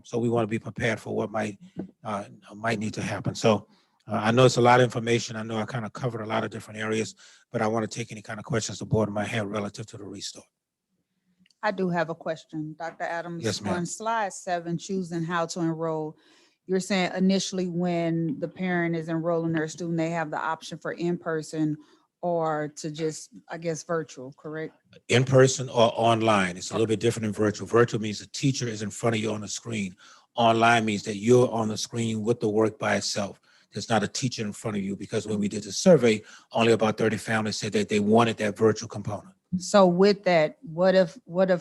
So we want to be prepared for what might need to happen. So I know it's a lot of information. I know I kind of covered a lot of different areas, but I want to take any kind of questions the board might have relative to the restart. I do have a question, Dr. Adams. Yes, ma'am. On slide 7, choosing how to enroll, you're saying initially when the parent is enrolling their student, they have the option for in-person or to just, I guess, virtual, correct? In person or online. It's a little bit different than virtual. Virtual means the teacher is in front of you on the screen. Online means that you're on the screen with the work by itself. There's not a teacher in front of you, because when we did the survey, only about 30 families said that they wanted that virtual component. So with that, what if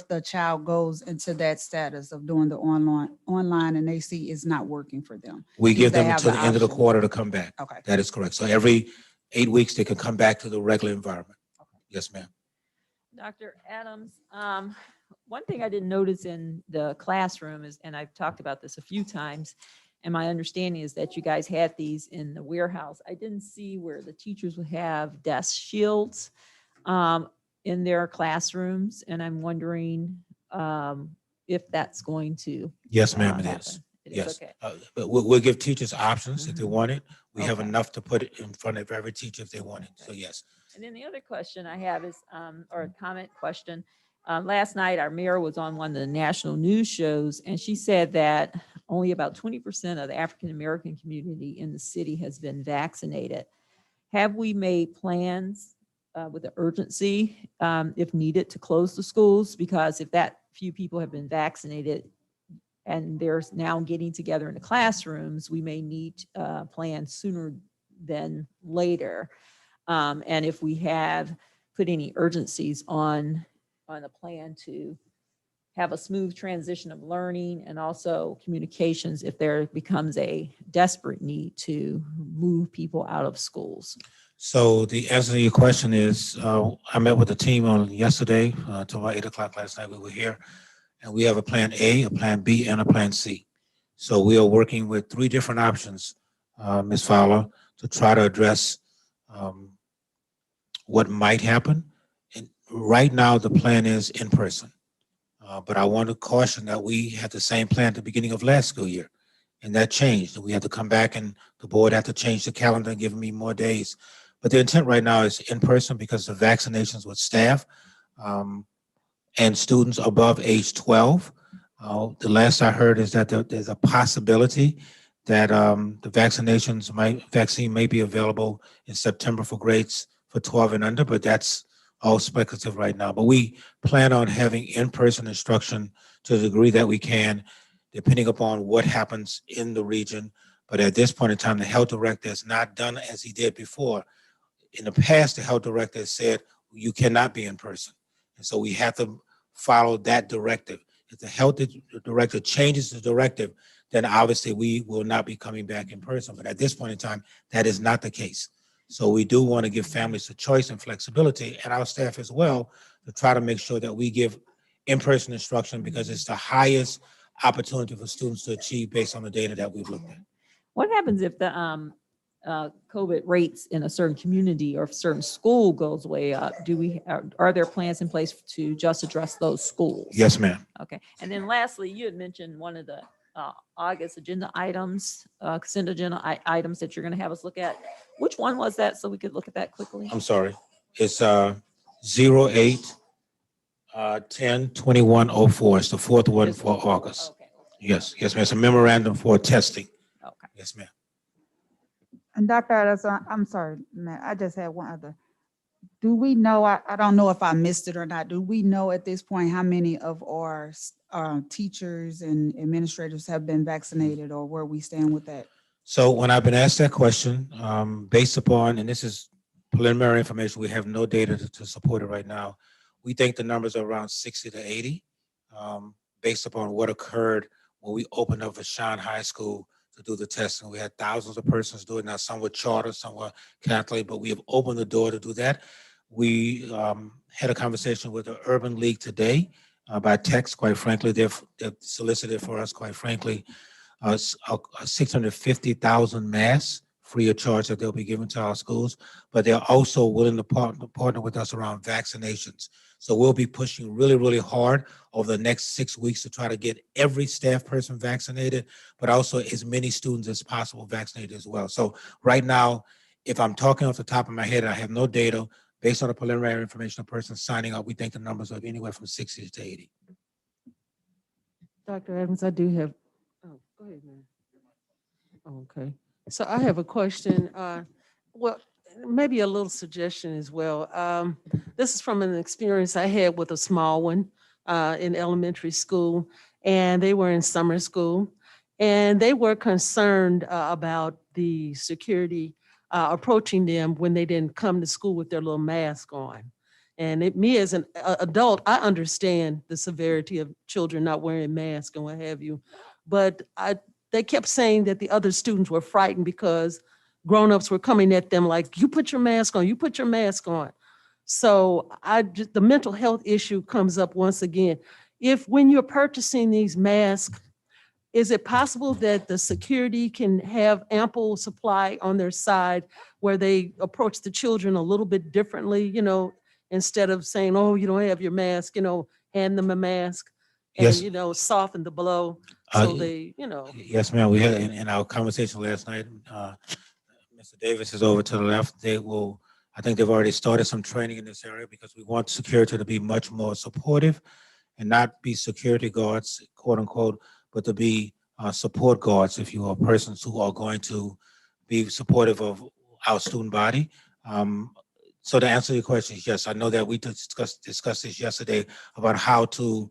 the child goes into that status of doing the online and they see it's not working for them? We give They them have until the end of the option. quarter to come back. Okay. That is correct. So every 8 weeks, they can come back to the regular environment. Yes, ma'am. Dr. Adams, one thing I didn't notice in the classroom is, and I've talked about this a few times, and my understanding is that you guys had these in the warehouse. I didn't see where the teachers would have desk shields in their classrooms, and I'm wondering if that's going to Yes, ma'am, it happen. is. It is, Yes. okay. But we'll give teachers options if they Mhm. want it. We have Okay. enough to put it in front of every teacher if they want it. So yes. And then the other question I have is, or a comment question. Last night, our mayor was on one of the national news shows, and she said that only about 20% of the African-American community in the city has been vaccinated. Have we made plans with the urgency, if needed, to close the schools? Because if that few people have been vaccinated and they're now getting together in the classrooms, we may need plans sooner than later. And if we have put any urgencies on a plan to have a smooth transition of learning and also communications if there becomes a desperate need to move people out of schools. So the answer to your question is, I met with the team on yesterday till about 8 o'clock last night. We were here, and we have a plan A, a plan B, and a plan C. So we are working with 3 different options, Ms. Fowler, to try to address what might happen. And right now, the plan is in person. But I want to caution that we had the same plan at the beginning of last school year, and that changed. We had to come back, and the board had to change the calendar and give me more days. But the intent right now is in person because of vaccinations with staff and students above age 12. The last I heard is that there's a possibility that the vaccine may be available in September for grades for 12 and under, but that's all speculative right now. But we plan on having in-person instruction to the degree that we can, depending upon what happens in the region. But at this point in time, the health director has not done as he did before. In the past, the health director has said, you cannot be in person. And so we have to follow that directive. If the health director changes the directive, then obviously we will not be coming back in person. But at this point in time, that is not the case. So we do want to give families the choice and flexibility, and our staff as well, to try to make sure that we give in-person instruction because it's the highest opportunity for students to achieve based on the data that we've looked at. What happens if the COVID rates in a certain community or if a certain school goes way up, are there plans in place to just address those schools? Yes, ma'am. Okay. And then lastly, you had mentioned one of the August agenda items, consent agenda items that you're going to have us look at. Which one was that? So we could look at that quickly. I'm sorry. It's 08 10 2104. It's the fourth one for August. Okay. Yes, yes, ma'am. It's a memorandum for testing. Okay. Yes, ma'am. And Dr. Addison, I'm sorry, Matt, I just had one other. Do we know, I don't know if I missed it or not, do we know at this point how many of our teachers and administrators have been vaccinated or where we stand with that? So when I've been asked that question, based upon, and this is preliminary information, we have no data to support it right now. We think the numbers are around 60 to 80, based upon what occurred when we opened up Vashon High School to do the testing. We had thousands of persons do it. Now some were charter, some were Catholic, but we have opened the door to do that. We had a conversation with the Urban League today by text. Quite frankly, they've solicited for us, quite frankly, 650,000 masks free of charge that they'll be given to our schools, but they're also willing to partner with us around vaccinations. So we'll be pushing really, really hard over the next 6 weeks to try to get every staff person vaccinated, but also as many students as possible vaccinated as well. So right now, if I'm talking off the top of my head, I have no data. Based on the preliminary information, a person signing up, we think the numbers are anywhere from 60 to 80. Dr. Evans, I do have, oh, go ahead, man. Okay, so I have a question. Well, maybe a little suggestion as well. This is from an experience I had with a small one in elementary school, and they were in summer school, and they were concerned about the security approaching them when they didn't come to school with their little mask on. And me as an adult, I understand the severity of children not wearing masks and what have you. But they kept saying that the other students were frightened because grownups were coming at them like, you put your mask on, you put your mask on. So the mental health issue comes up once again. If when you're purchasing these masks, is it possible that the security can have ample supply on their side where they approach the children a little bit differently, instead of saying, oh, you don't have your mask, hand them a mask and, Yes. Soften the blow so they. Yes, ma'am. We had in our conversation last night, Mr. Davis is over to the left. I think they've already started some training in this area because we want security to be much more supportive and not be security guards, quote unquote, but to be support guards, if you will, persons who are going to be supportive of our student body. So to answer your question, yes, I know that we discussed this yesterday about how to,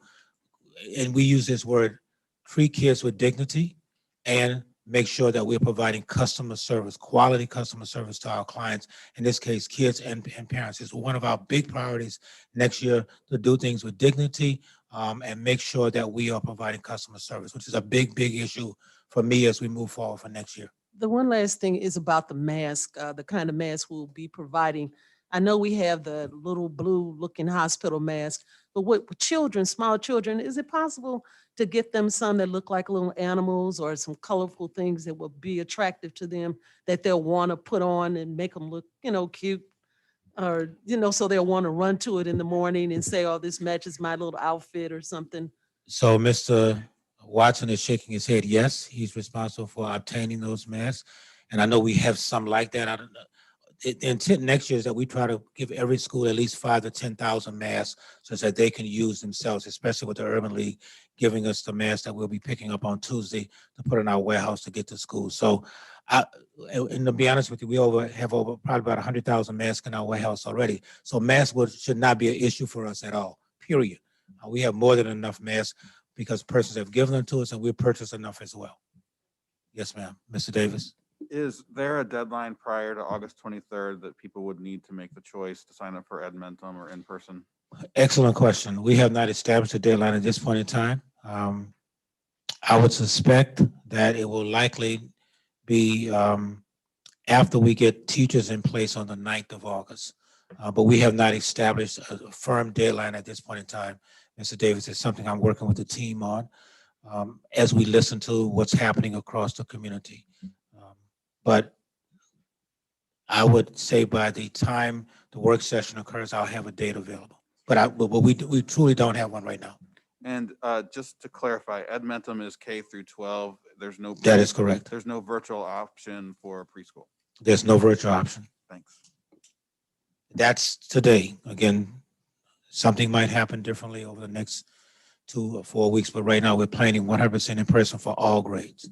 and we use this word, treat kids with dignity and make sure that we're providing customer service, quality customer service to our clients. In this case, kids and parents. It's one of our big priorities next year to do things with dignity and make sure that we are providing customer service, which is a big, big issue for me as we move forward for next year. The one last thing is about the mask, the kind of mask we'll be providing. I know we have the little blue looking hospital mask, but with children, small children, is it possible to get them some that look like little animals or some colorful things that will be attractive to them that they'll want to put on and make them look, cute? Or, so they'll want to run to it in the morning and say, oh, this matches my little outfit or something. So Mr. Watson is shaking his head. Yes, he's responsible for obtaining those masks. And I know we have some like that. I don't know. The intent next year is that we try to give every school at least 5,000 to 10,000 masks so that they can use themselves, especially with the Urban League giving us the masks that we'll be picking up on Tuesday to put in our warehouse to get to school. So, and to be honest with you, we have probably about 100,000 masks in our warehouse already. So masks should not be an issue for us at all, period. We have more than enough masks because persons have given them to us and we've purchased enough as well. Yes, ma'am. Mr. Davis. Is there a deadline prior to August 23rd that people would need to make the choice to sign up for Edmentum or in person? Excellent question. We have not established a deadline at this point in time. I would suspect that it will likely be after we get teachers in place on the 9th of August. But we have not established a firm deadline at this point in time. Mr. Davis, is something I'm working with the team on as we listen to what's happening across the community. But I would say by the time the work session occurs, I'll have a date available. But we truly don't have one right now. And just to clarify, Edmentum is K through 12. There's no. That is correct. There's no virtual option for preschool. There's no virtual option. Thanks. That's today. Again, something might happen differently over the next 2 or 4 weeks, but right now we're planning 100% in person for all grades.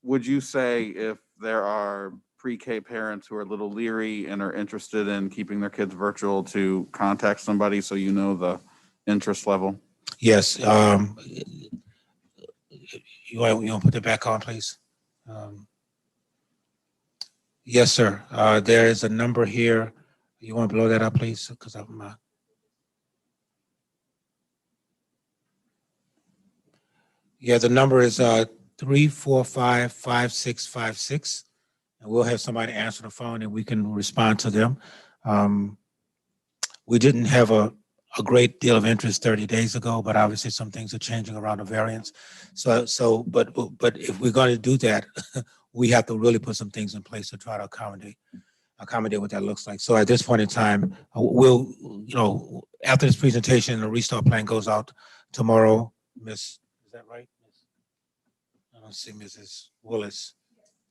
Would you say if there are pre-K parents who are a little leery and are interested in keeping their kids virtual to contact somebody so you know the interest level? Yes. You want to put it back on, please? Yes, sir. There is a number here. You want to blow that up, please? Because I'm. Yeah, the number is 345-5656, and we'll have somebody answer the phone and we can respond to them. We didn't have a great deal of interest 30 days ago, but obviously some things are changing around the variants. But if we're going to do that, we have to really put some things in place to try to accommodate what that looks like. So at this point in time, we'll, after this presentation, the restart plan goes out tomorrow. Is that right? I don't see Mrs. Willis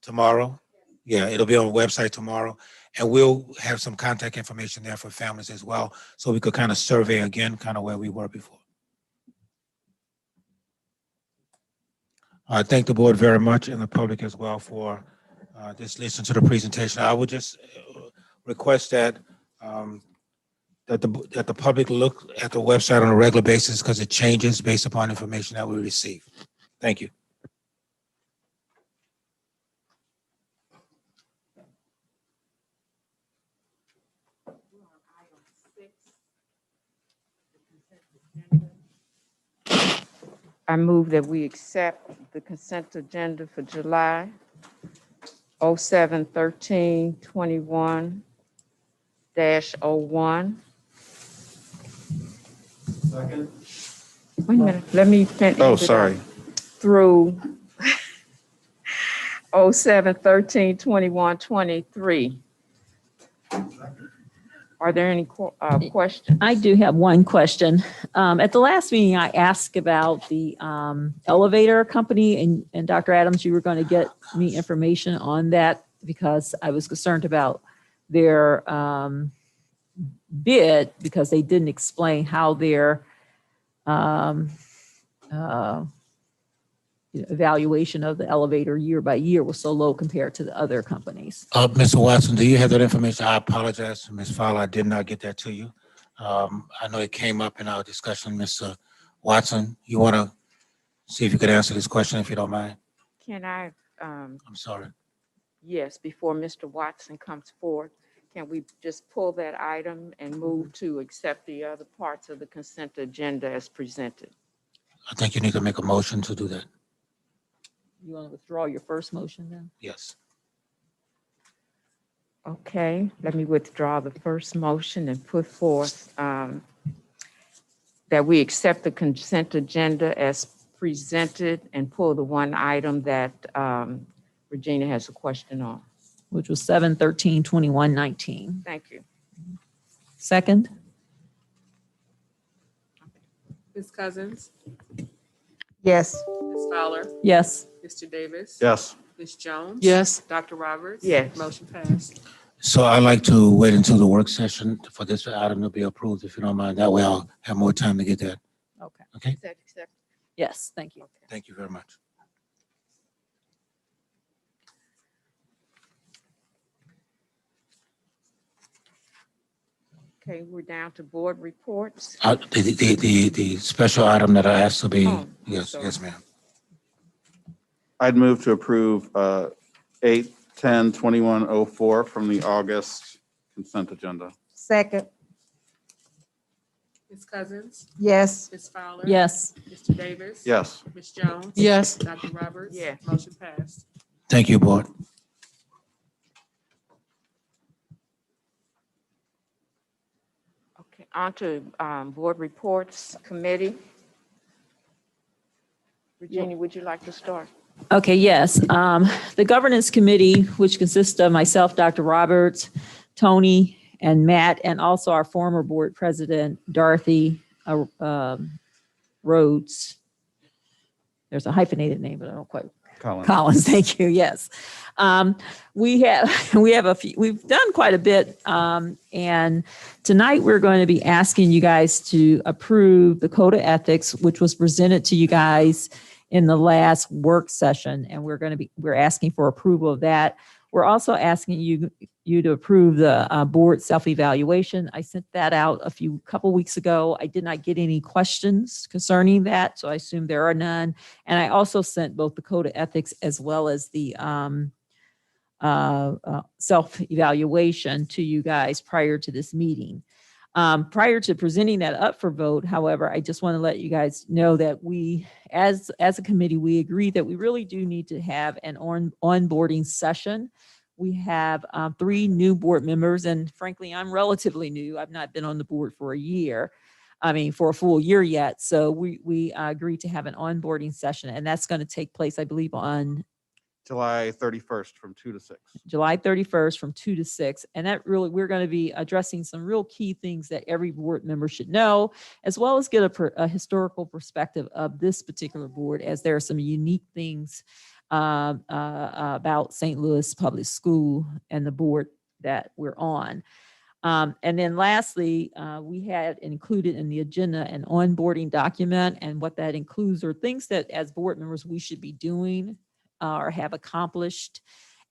tomorrow. Yeah, it'll be on the website tomorrow. And we'll have some contact information there for families as well. So we could kind of survey again, kind of where we were before. I thank the board very much and the public as well for this listen to the presentation. I would just request that that the public look at the website on a regular basis because it changes based upon information that we receive. Thank you. I move that we accept the consent agenda for July 07/13/21-01. Second. Wait a minute, let me finish. Oh, sorry. Through 07/13/21-23. Are there any questions? I do have one question. At the last meeting, I asked about the elevator company, and Dr. Adams, you were going to get me information on that because I was concerned about their bid because they didn't explain how their evaluation of the elevator year by year was so low compared to the other companies. Mr. Watson, do you have that information? I apologize, Ms. Fowler, I did not get that to you. I know it came up in our discussion. Mr. Watson, you want to see if you could answer this question if you don't mind? Can I, I'm sorry. yes, before Mr. Watson comes forward, can we just pull that item and move to accept the other parts of the consent agenda as presented? I think you need to make a motion to do that. You want to withdraw your first motion then? Yes. Okay, let me withdraw the first motion and put forth that we accept the consent agenda as presented and pull the one item that Regina has a question on. Which was 7/13/21-19. Thank you. Second? Ms. Cousins, Yes. Ms. Fowler, Yes. Mr. Davis. Yes. Ms. Jones. Yes. Dr. Roberts. Yes. Motion passed. So I'd like to wait until the work session for this item to be approved, if you don't mind. That way I'll have more time to get that. Okay. Okay? Is that accepted? Yes, thank you. Thank you very much. Okay, we're down to board reports. The special item that I asked to be, Oh, yes, sorry. yes, ma'am. I'd move to approve 8/10/2104 from the August consent agenda. Second. Ms. Cousins, Yes. Ms. Fowler. Yes. Mr. Davis. Yes. Ms. Jones. Yes. Dr. Roberts. Yes. Motion passed. Thank you, board. Okay, on to board reports committee. Regina, would you like to start? Okay, yes. The governance committee, which consists of myself, Dr. Roberts, Tony, and Matt, and also our former board president, Dorothy Rhodes. There's a hyphenated name, but I don't quite. Collins, thank you. Yes. We have a few, we've done quite a bit. And tonight we're going to be asking you guys to approve the code of ethics, which was presented to you guys in the last work session. And we're asking for approval of that. We're also asking you to approve the board self-evaluation. I sent that out couple weeks ago. I did not get any questions concerning that, so I assume there are none. And I also sent both the code of ethics as well as the self-evaluation to you guys prior to this meeting. Prior to presenting that up for vote, however, I just want to let you guys know that we, as a committee, we agree that we really do need to have an onboarding session. We have 3 new board members, and frankly, I'm relatively new. I've not been on the board for for a full year yet. So we agreed to have an onboarding session, and that's going to take place, I believe, on July 31st from 2 to 6. July 31st from 2 to 6. And that really, we're going to be addressing some real key things that every board member should know, as well as get a historical perspective of this particular board, as there are some unique things about St. Louis Public School and the board that we're on. And then lastly, we had included in the agenda an onboarding document, and what that includes are things that as board members we should be doing or have accomplished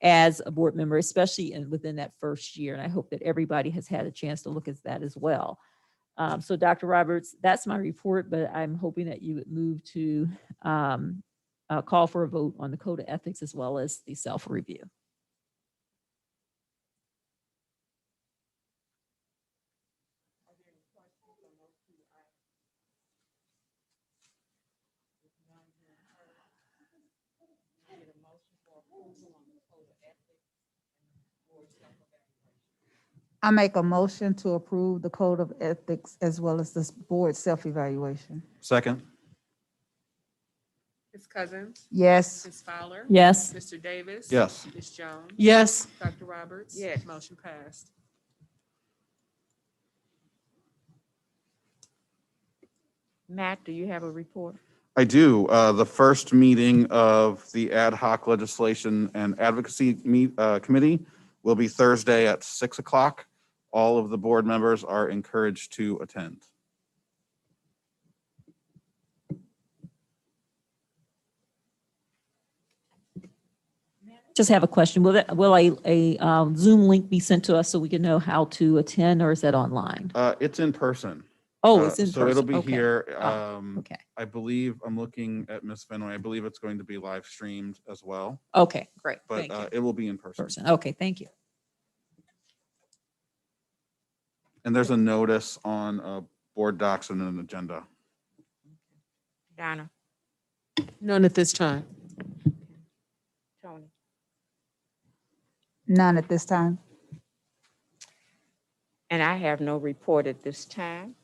as a board member, especially within that first year. And I hope that everybody has had a chance to look at that as well. So Dr. Roberts, that's my report, but I'm hoping that you would move to call for a vote on the code of ethics as well as the self-review. I make a motion to approve the code of ethics as well as this board self-evaluation. Second? Ms. Cousins? Yes. Ms. Fowler? Yes. Mr. Davis? Yes. Ms. Jones? Yes. Dr. Roberts? Yes. Motion passed. Matt, do you have a report? I do. The first meeting of the ad hoc legislation and advocacy committee will be Thursday at 6 o'clock. All of the board members are encouraged to attend. Just have a question. Will a Zoom link be sent to us so we can know how to attend, or is that online? It's in person. Oh, it's in person. So it'll be Okay. here. Okay. I believe, I'm looking at Ms. Fenway, I believe it's going to be live streamed as well, Okay, great. but Thank you. it will be in person. Okay, thank you. And there's a notice on board docs and an agenda. Donna? None at this time. Tony? None at this time. And I have no report at this time.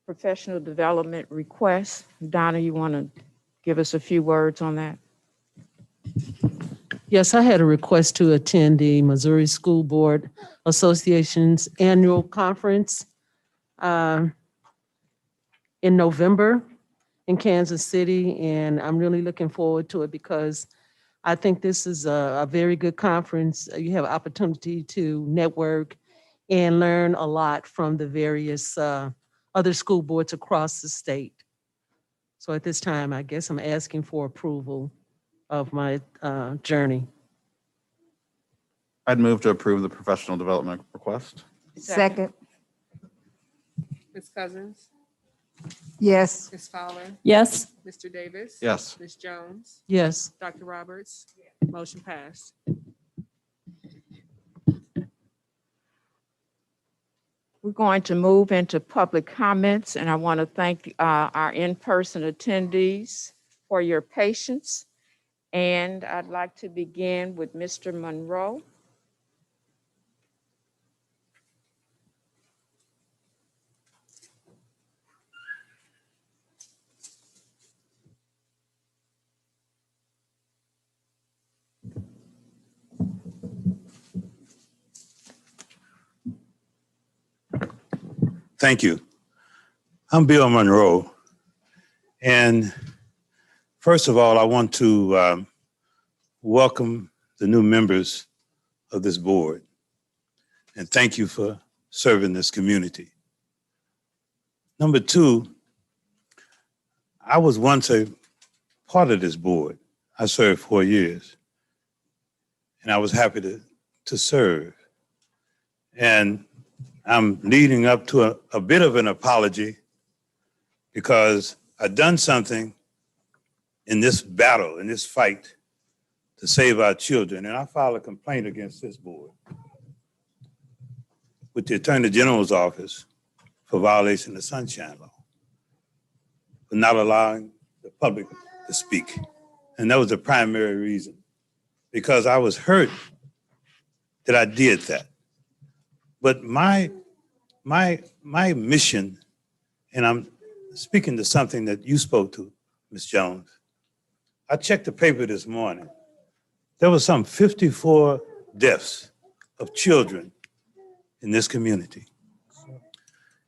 Professional development requests. Donna, you want to give us a few words on that? Yes, I had a request to attend the Missouri School Board Association's annual conference in November in Kansas City, and I'm really looking forward to it because I think this is a very good conference. You have opportunity to network and learn a lot from the various other school boards across the state. So at this time, I guess I'm asking for approval of my journey. I'd move to approve the professional development request. Second. Ms. Cousins? Yes. Ms. Fowler? Yes. Mr. Davis? Yes. Ms. Jones? Yes. Dr. Roberts? Motion passed. We're going to move into public comments, and I want to thank our in-person attendees for your patience. And I'd like to begin with Mr. Monroe. Thank you. I'm Bill Monroe. And first of all, I want to welcome the new members of this board. And thank you for serving this community. Number two, I was once a part of this board. I served 4 years. And I was happy to serve. And I'm leading up to a bit of an apology because I've done something in this battle, in this fight to save our children. And I filed a complaint against this board with the Attorney General's office for violation of the Sunshine Law, for not allowing the public to speak. And that was the primary reason, because I was hurt that I did that. But my mission, and I'm speaking to something that you spoke to, Ms. Jones. I checked the paper this morning. There was some 54 deaths of children in this community.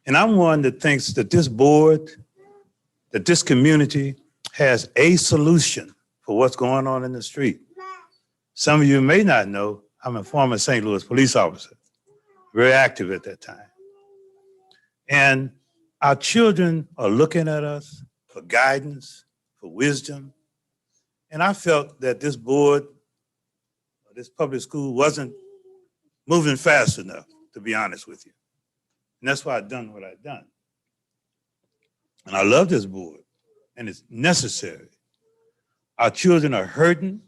And I'm one that thinks that this board, that this community has a solution for what's going on in the street. Some of you may not know, I'm a former St. Louis police officer, very active at that time. And our children are looking at us for guidance, for wisdom. And I felt that this board, this public school wasn't moving fast enough, to be honest with you. And that's why I've done what I've done. And I love this board, and it's necessary. Our children are hurting.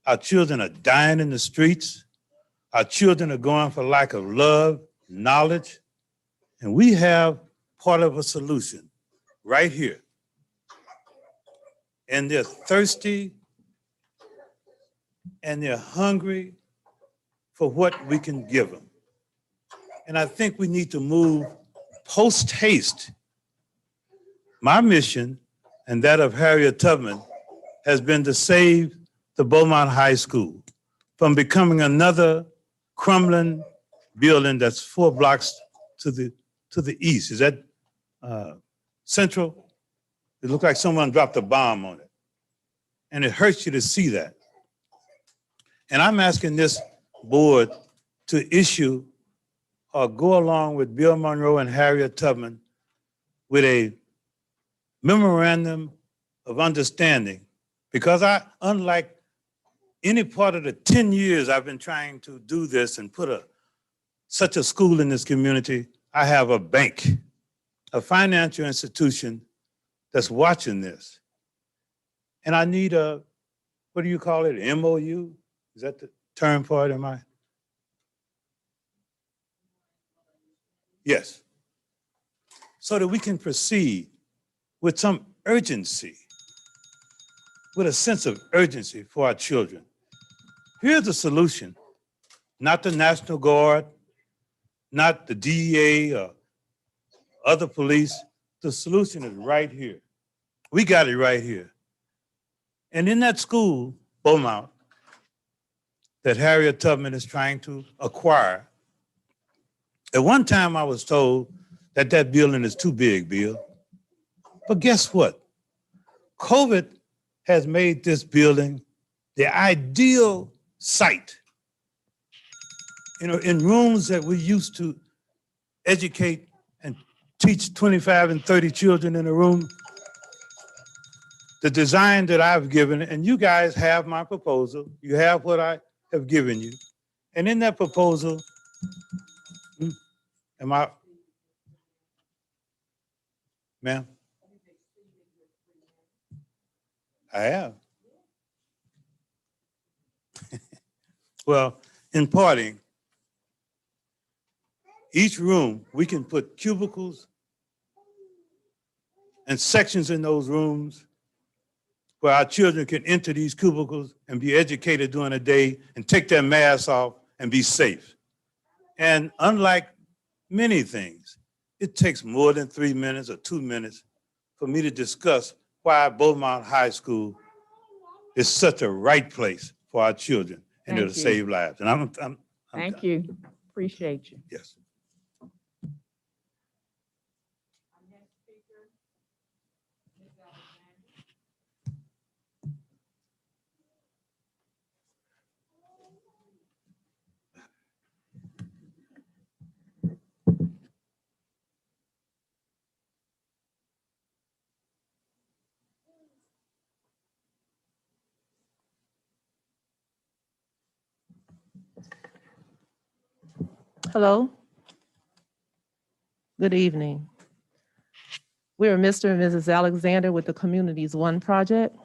Our children are dying in the streets. Our children are going for lack of love, knowledge, and we have part of a solution right here. And they're thirsty and they're hungry for what we can give them. And I think we need to move post haste. My mission and that of Harriet Tubman has been to save the Beaumont High School from becoming another crumbling building that's 4 blocks to the east. Is that Central? It looked like someone dropped a bomb on it. And it hurts you to see that. And I'm asking this board to issue or go along with Bill Monroe and Harriet Tubman with a memorandum of understanding. Because unlike any part of the 10 years I've been trying to do this and put such a school in this community, I have a bank, a financial institution that's watching this. And I need what do you call it, MOU? Is that the term for it, am I? Yes. So that we can proceed with some urgency, with a sense of urgency for our children. Here's the solution, not the National Guard, not the DEA or other police. The solution is right here. We got it right here. And in that school, Beaumont, that Harriet Tubman is trying to acquire, at one time I was told that that building is too big, Bill. But guess what? COVID has made this building the ideal site. You know, in rooms that we used to educate and teach 25 and 30 children in a room, the design that I've given, and you guys have my proposal, you have what I have given you. And in that proposal, ma'am? I have. Well, in parting, each room, we can put cubicles and sections in those rooms where our children can enter these cubicles and be educated during the day and take their masks off and be safe. And unlike many things, it takes more than 3 minutes or 2 minutes for me to discuss why Beaumont High School is such a right place for our children and it'll save lives. And I'm Thank done. you. Appreciate you. Yes. Hello. Good evening. We are Mr. and Mrs. Alexander with the Communities One Project.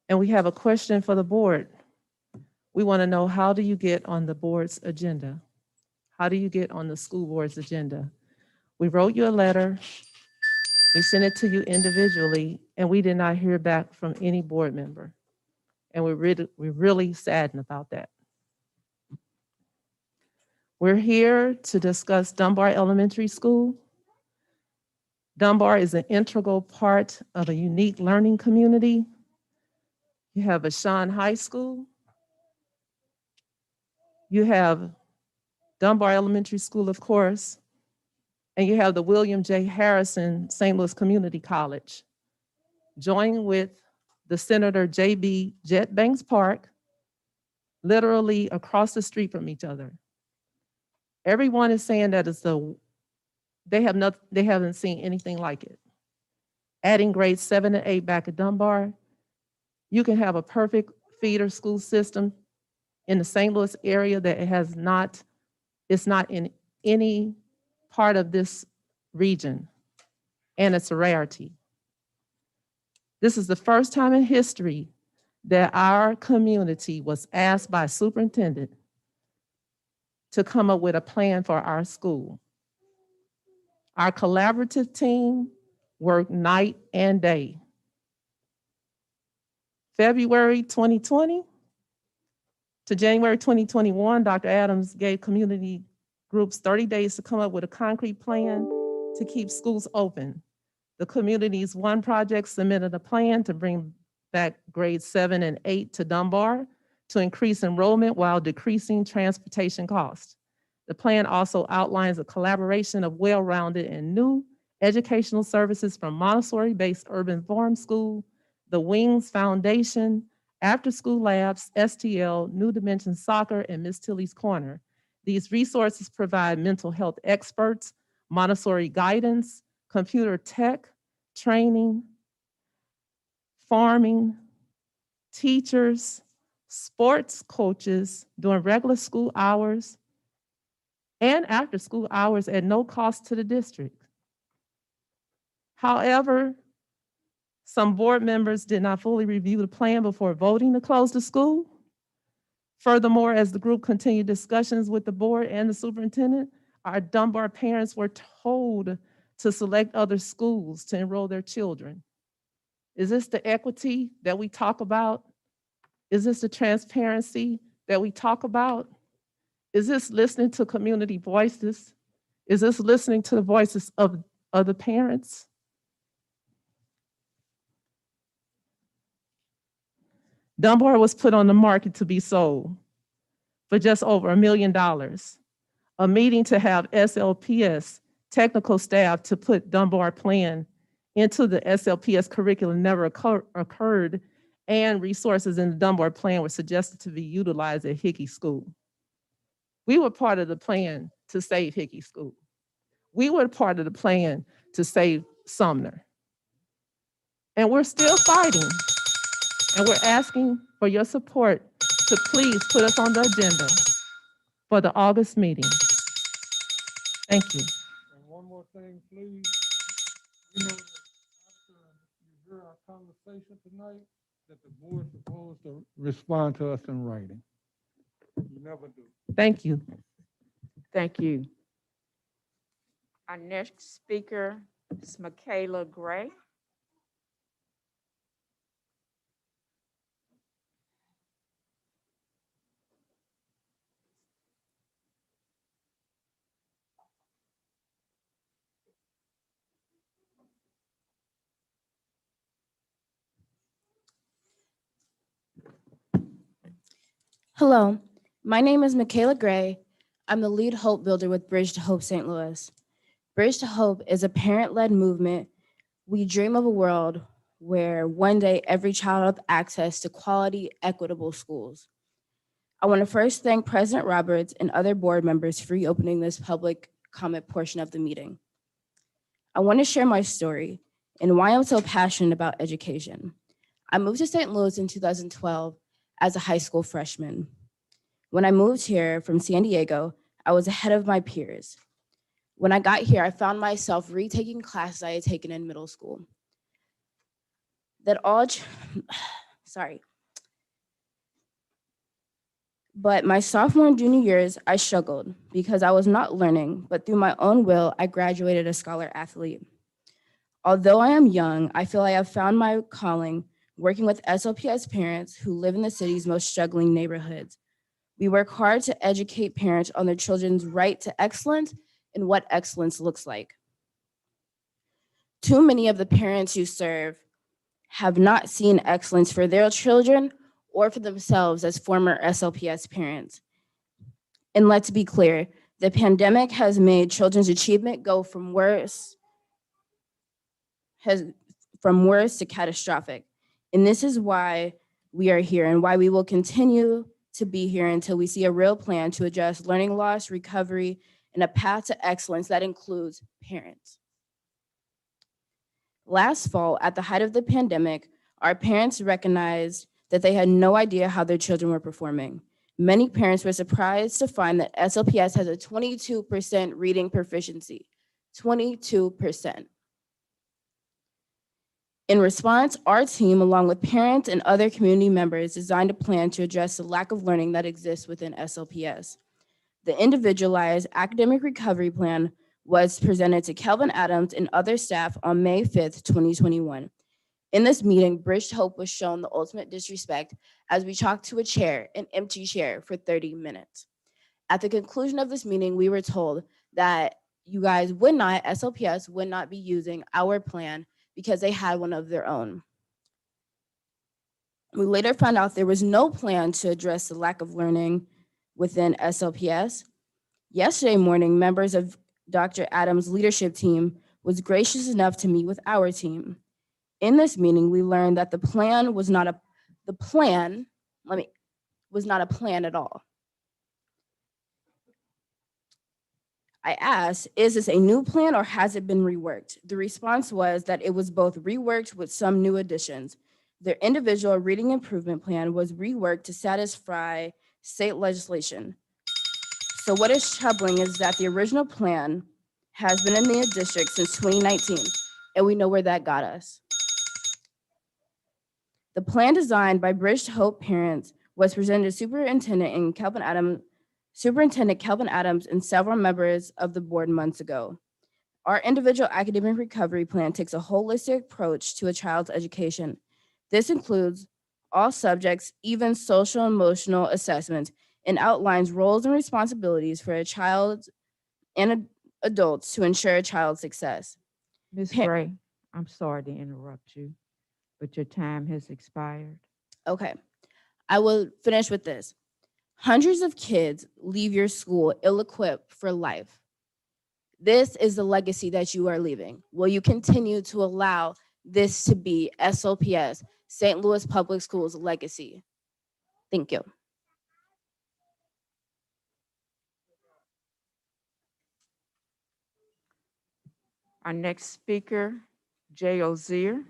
And we have a question for the board. We want to know, how do you get on the board's agenda? How do you get on the school board's agenda? We wrote you a letter. We sent it to you individually, and we did not hear back from any board member. And we're really saddened about that. We're here to discuss Dunbar Elementary School. Dunbar is an integral part of a unique learning community. You have Vashon High School. You have Dunbar Elementary School, of course, and you have the William J. Harrison St. Louis Community College, joined with the Senator J.B. Jet Banks Park, literally across the street from each other. Everyone is saying that they haven't seen anything like it. Adding grades 7 and 8 back at Dunbar, you can have a perfect feeder school system in the St. Louis area that it's not in any part of this region, and it's a rarity. This is the first time in history that our community was asked by a superintendent to come up with a plan for our school. Our collaborative team worked night and day. February 2020 to January 2021, Dr. Adams gave community groups 30 days to come up with a concrete plan to keep schools open. The Communities One Project submitted a plan to bring back grades 7 and 8 to Dunbar to increase enrollment while decreasing transportation costs. The plan also outlines a collaboration of well-rounded and new educational services from Montessori-based urban farm school, the Wings Foundation, after-school labs, STL, New Dimension Soccer, and Miss Tilly's Corner. These resources provide mental health experts, Montessori guidance, computer tech, training, farming, teachers, sports coaches during regular school hours and after school hours at no cost to the district. However, some board members did not fully review the plan before voting to close the school. Furthermore, as the group continued discussions with the board and the superintendent, our Dunbar parents were told to select other schools to enroll their children. Is this the equity that we talk about? Is this the transparency that we talk about? Is this listening to community voices? Is this listening to the voices of other parents? Dunbar was put on the market to be sold for just over $1 million. A meeting to have SLPS technical staff to put Dunbar plan into the SLPS curriculum never occurred, and resources in the Dunbar plan were suggested to be utilized at Hickey School. We were part of the plan to save Hickey School. We were part of the plan to save Sumner. And we're still fighting. And we're asking for your support to please put us on the agenda for the August meeting. Thank you. And one more thing, please. You know, after you hear our conversation tonight, that the board's supposed to respond to us in writing. You never do. Thank you. Thank you. Our next speaker is Michaela Gray. Hello, my name is Michaela Gray. I'm the lead hope builder with Bridge to Hope St. Louis. Bridge to Hope is a parent-led movement. We dream of a world where one day every child has access to quality, equitable schools. I want to first thank President Roberts and other board members for reopening this public comment portion of the meeting. I want to share my story and why I'm so passionate about education. I moved to St. Louis in 2012 as a high school freshman. When I moved here from San Diego, I was ahead of my peers. When I got here, I found myself retaking classes I had taken in middle school. Sorry. But my sophomore and junior years, I struggled because I was not learning, but through my own will, I graduated a scholar athlete. Although I am young, I feel I have found my calling working with SLPS parents who live in the city's most struggling neighborhoods. We work hard to educate parents on their children's right to excellence and what excellence looks like. Too many of the parents you serve have not seen excellence for their children or for themselves as former SLPS parents. And let's be clear, the pandemic has made children's achievement go from worse to catastrophic. And this is why we are here and why we will continue to be here until we see a real plan to address learning loss, recovery, and a path to excellence that includes parents. Last fall, at the height of the pandemic, our parents recognized that they had no idea how their children were performing. Many parents were surprised to find that SLPS has a 22% reading proficiency, 22%. In response, our team, along with parents and other community members, designed a plan to address the lack of learning that exists within SLPS. The individualized academic recovery plan was presented to Kelvin Adams and other staff on May 5th, 2021. In this meeting, Bridge to Hope was shown the ultimate disrespect as we talked to a chair, an empty chair, for 30 minutes. At the conclusion of this meeting, we were told that you guys SLPS would not be using our plan because they had one of their own. We later found out there was no plan to address the lack of learning within SLPS. Yesterday morning, members of Dr. Adams' leadership team was gracious enough to meet with our team. In this meeting, we learned that the plan was not a plan at all. I asked, is this a new plan or has it been reworked? The response was that it was both reworked with some new additions. Their individual reading improvement plan was reworked to satisfy state legislation. So what is troubling is that the original plan has been in the district since 2019, and we know where that got us. The plan designed by Bridge to Hope parents was presented to Superintendent Kelvin Adams and several members of the board months ago. Our individual academic recovery plan takes a holistic approach to a child's education. This includes all subjects, even social and emotional assessments, and outlines roles and responsibilities for a child and adults to ensure a child's success. Ms. Gray, I'm sorry to interrupt you, but your time has expired. Okay, I will finish with this. Hundreds of kids leave your school ill-equipped for life. This is the legacy that you are leaving. Will you continue to allow this to be SLPS, St. Louis Public Schools legacy? Thank you. Our next speaker, Jay Ozier.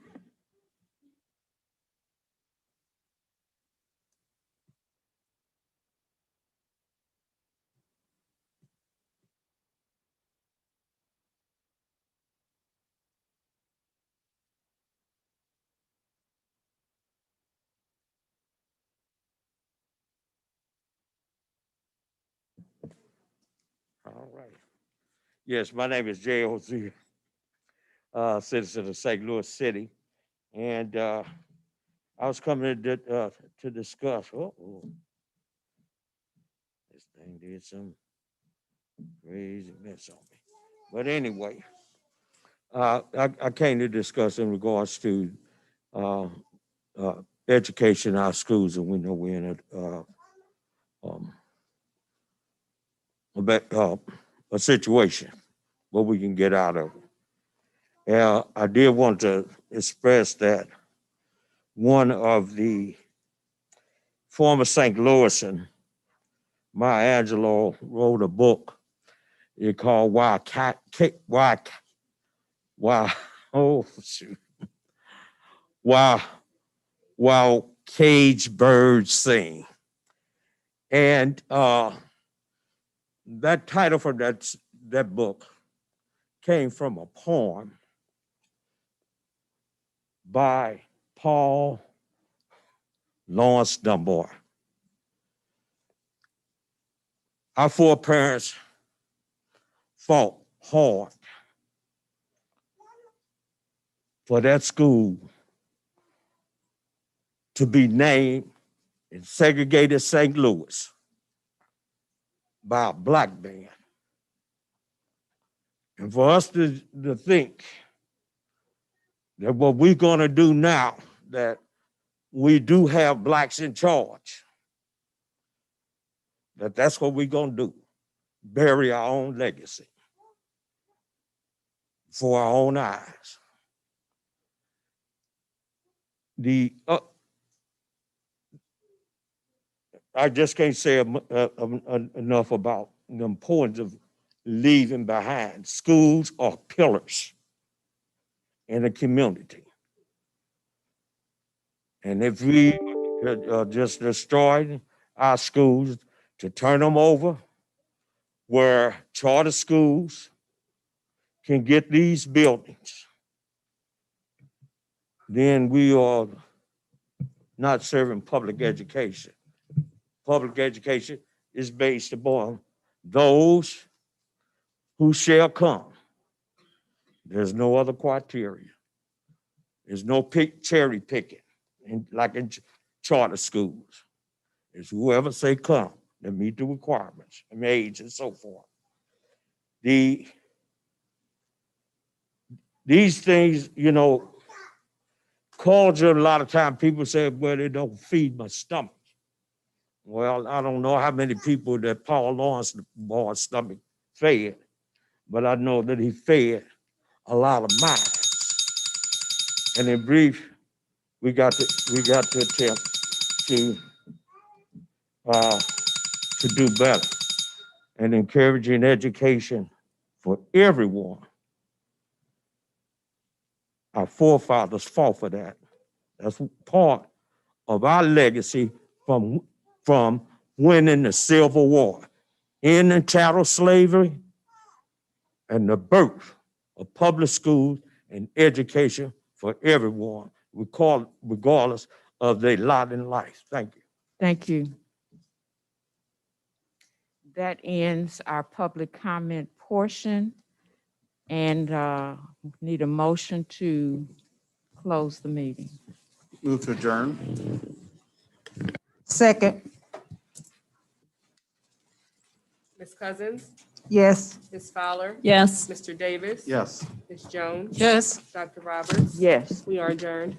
All right. Yes, my name is Jay Ozier, citizen of St. Louis City. And I was coming to discuss, this thing did some crazy mess on me. But anyway, I came to discuss in regards to education in our schools, and we know we're in a situation where we can get out of it. And I did want to express that one of the former St. Louisan, Maya Angelou, wrote a book. It's called While Caged Birds Sing. And that title for that book came from a poem by Paul Laurence Dunbar. Our foreparents fought hard for that school to be named in segregated St. Louis by a black man. And for us to think that what we're gonna do now, that we do have blacks in charge, that's what we're gonna do, bury our own legacy for our own eyes. I just can't say enough about the importance of leaving behind. Schools are pillars in a community. And if we just destroy our schools to turn them over where charter schools can get these buildings, then we are not serving public education. Public education is based upon those who shall come. There's no other criteria. There's no cherry picking like in charter schools. It's whoever say come that meet the requirements and age and so forth. These things, you know, culture, a lot of times people say, well, they don't feed my stomach. Well, I don't know how many people that Paul Laurence Dunbar's stomach fed, but I know that he fed a lot of minds. And in brief, we got to attempt to do better and encouraging education for everyone. Our forefathers fought for that. That's part of our legacy from winning the Civil War, ending chattel slavery, and the birth of public schools and education for everyone, regardless of their lot in life. Thank you. Thank you. That ends our public comment portion, and need a motion to close the meeting. Move to adjourn. Second, Ms. Cousins, yes. Ms. Fowler, Yes. Mr. Davis. Yes. Ms. Jones. Yes. Dr. Roberts. Yes. We are adjourned.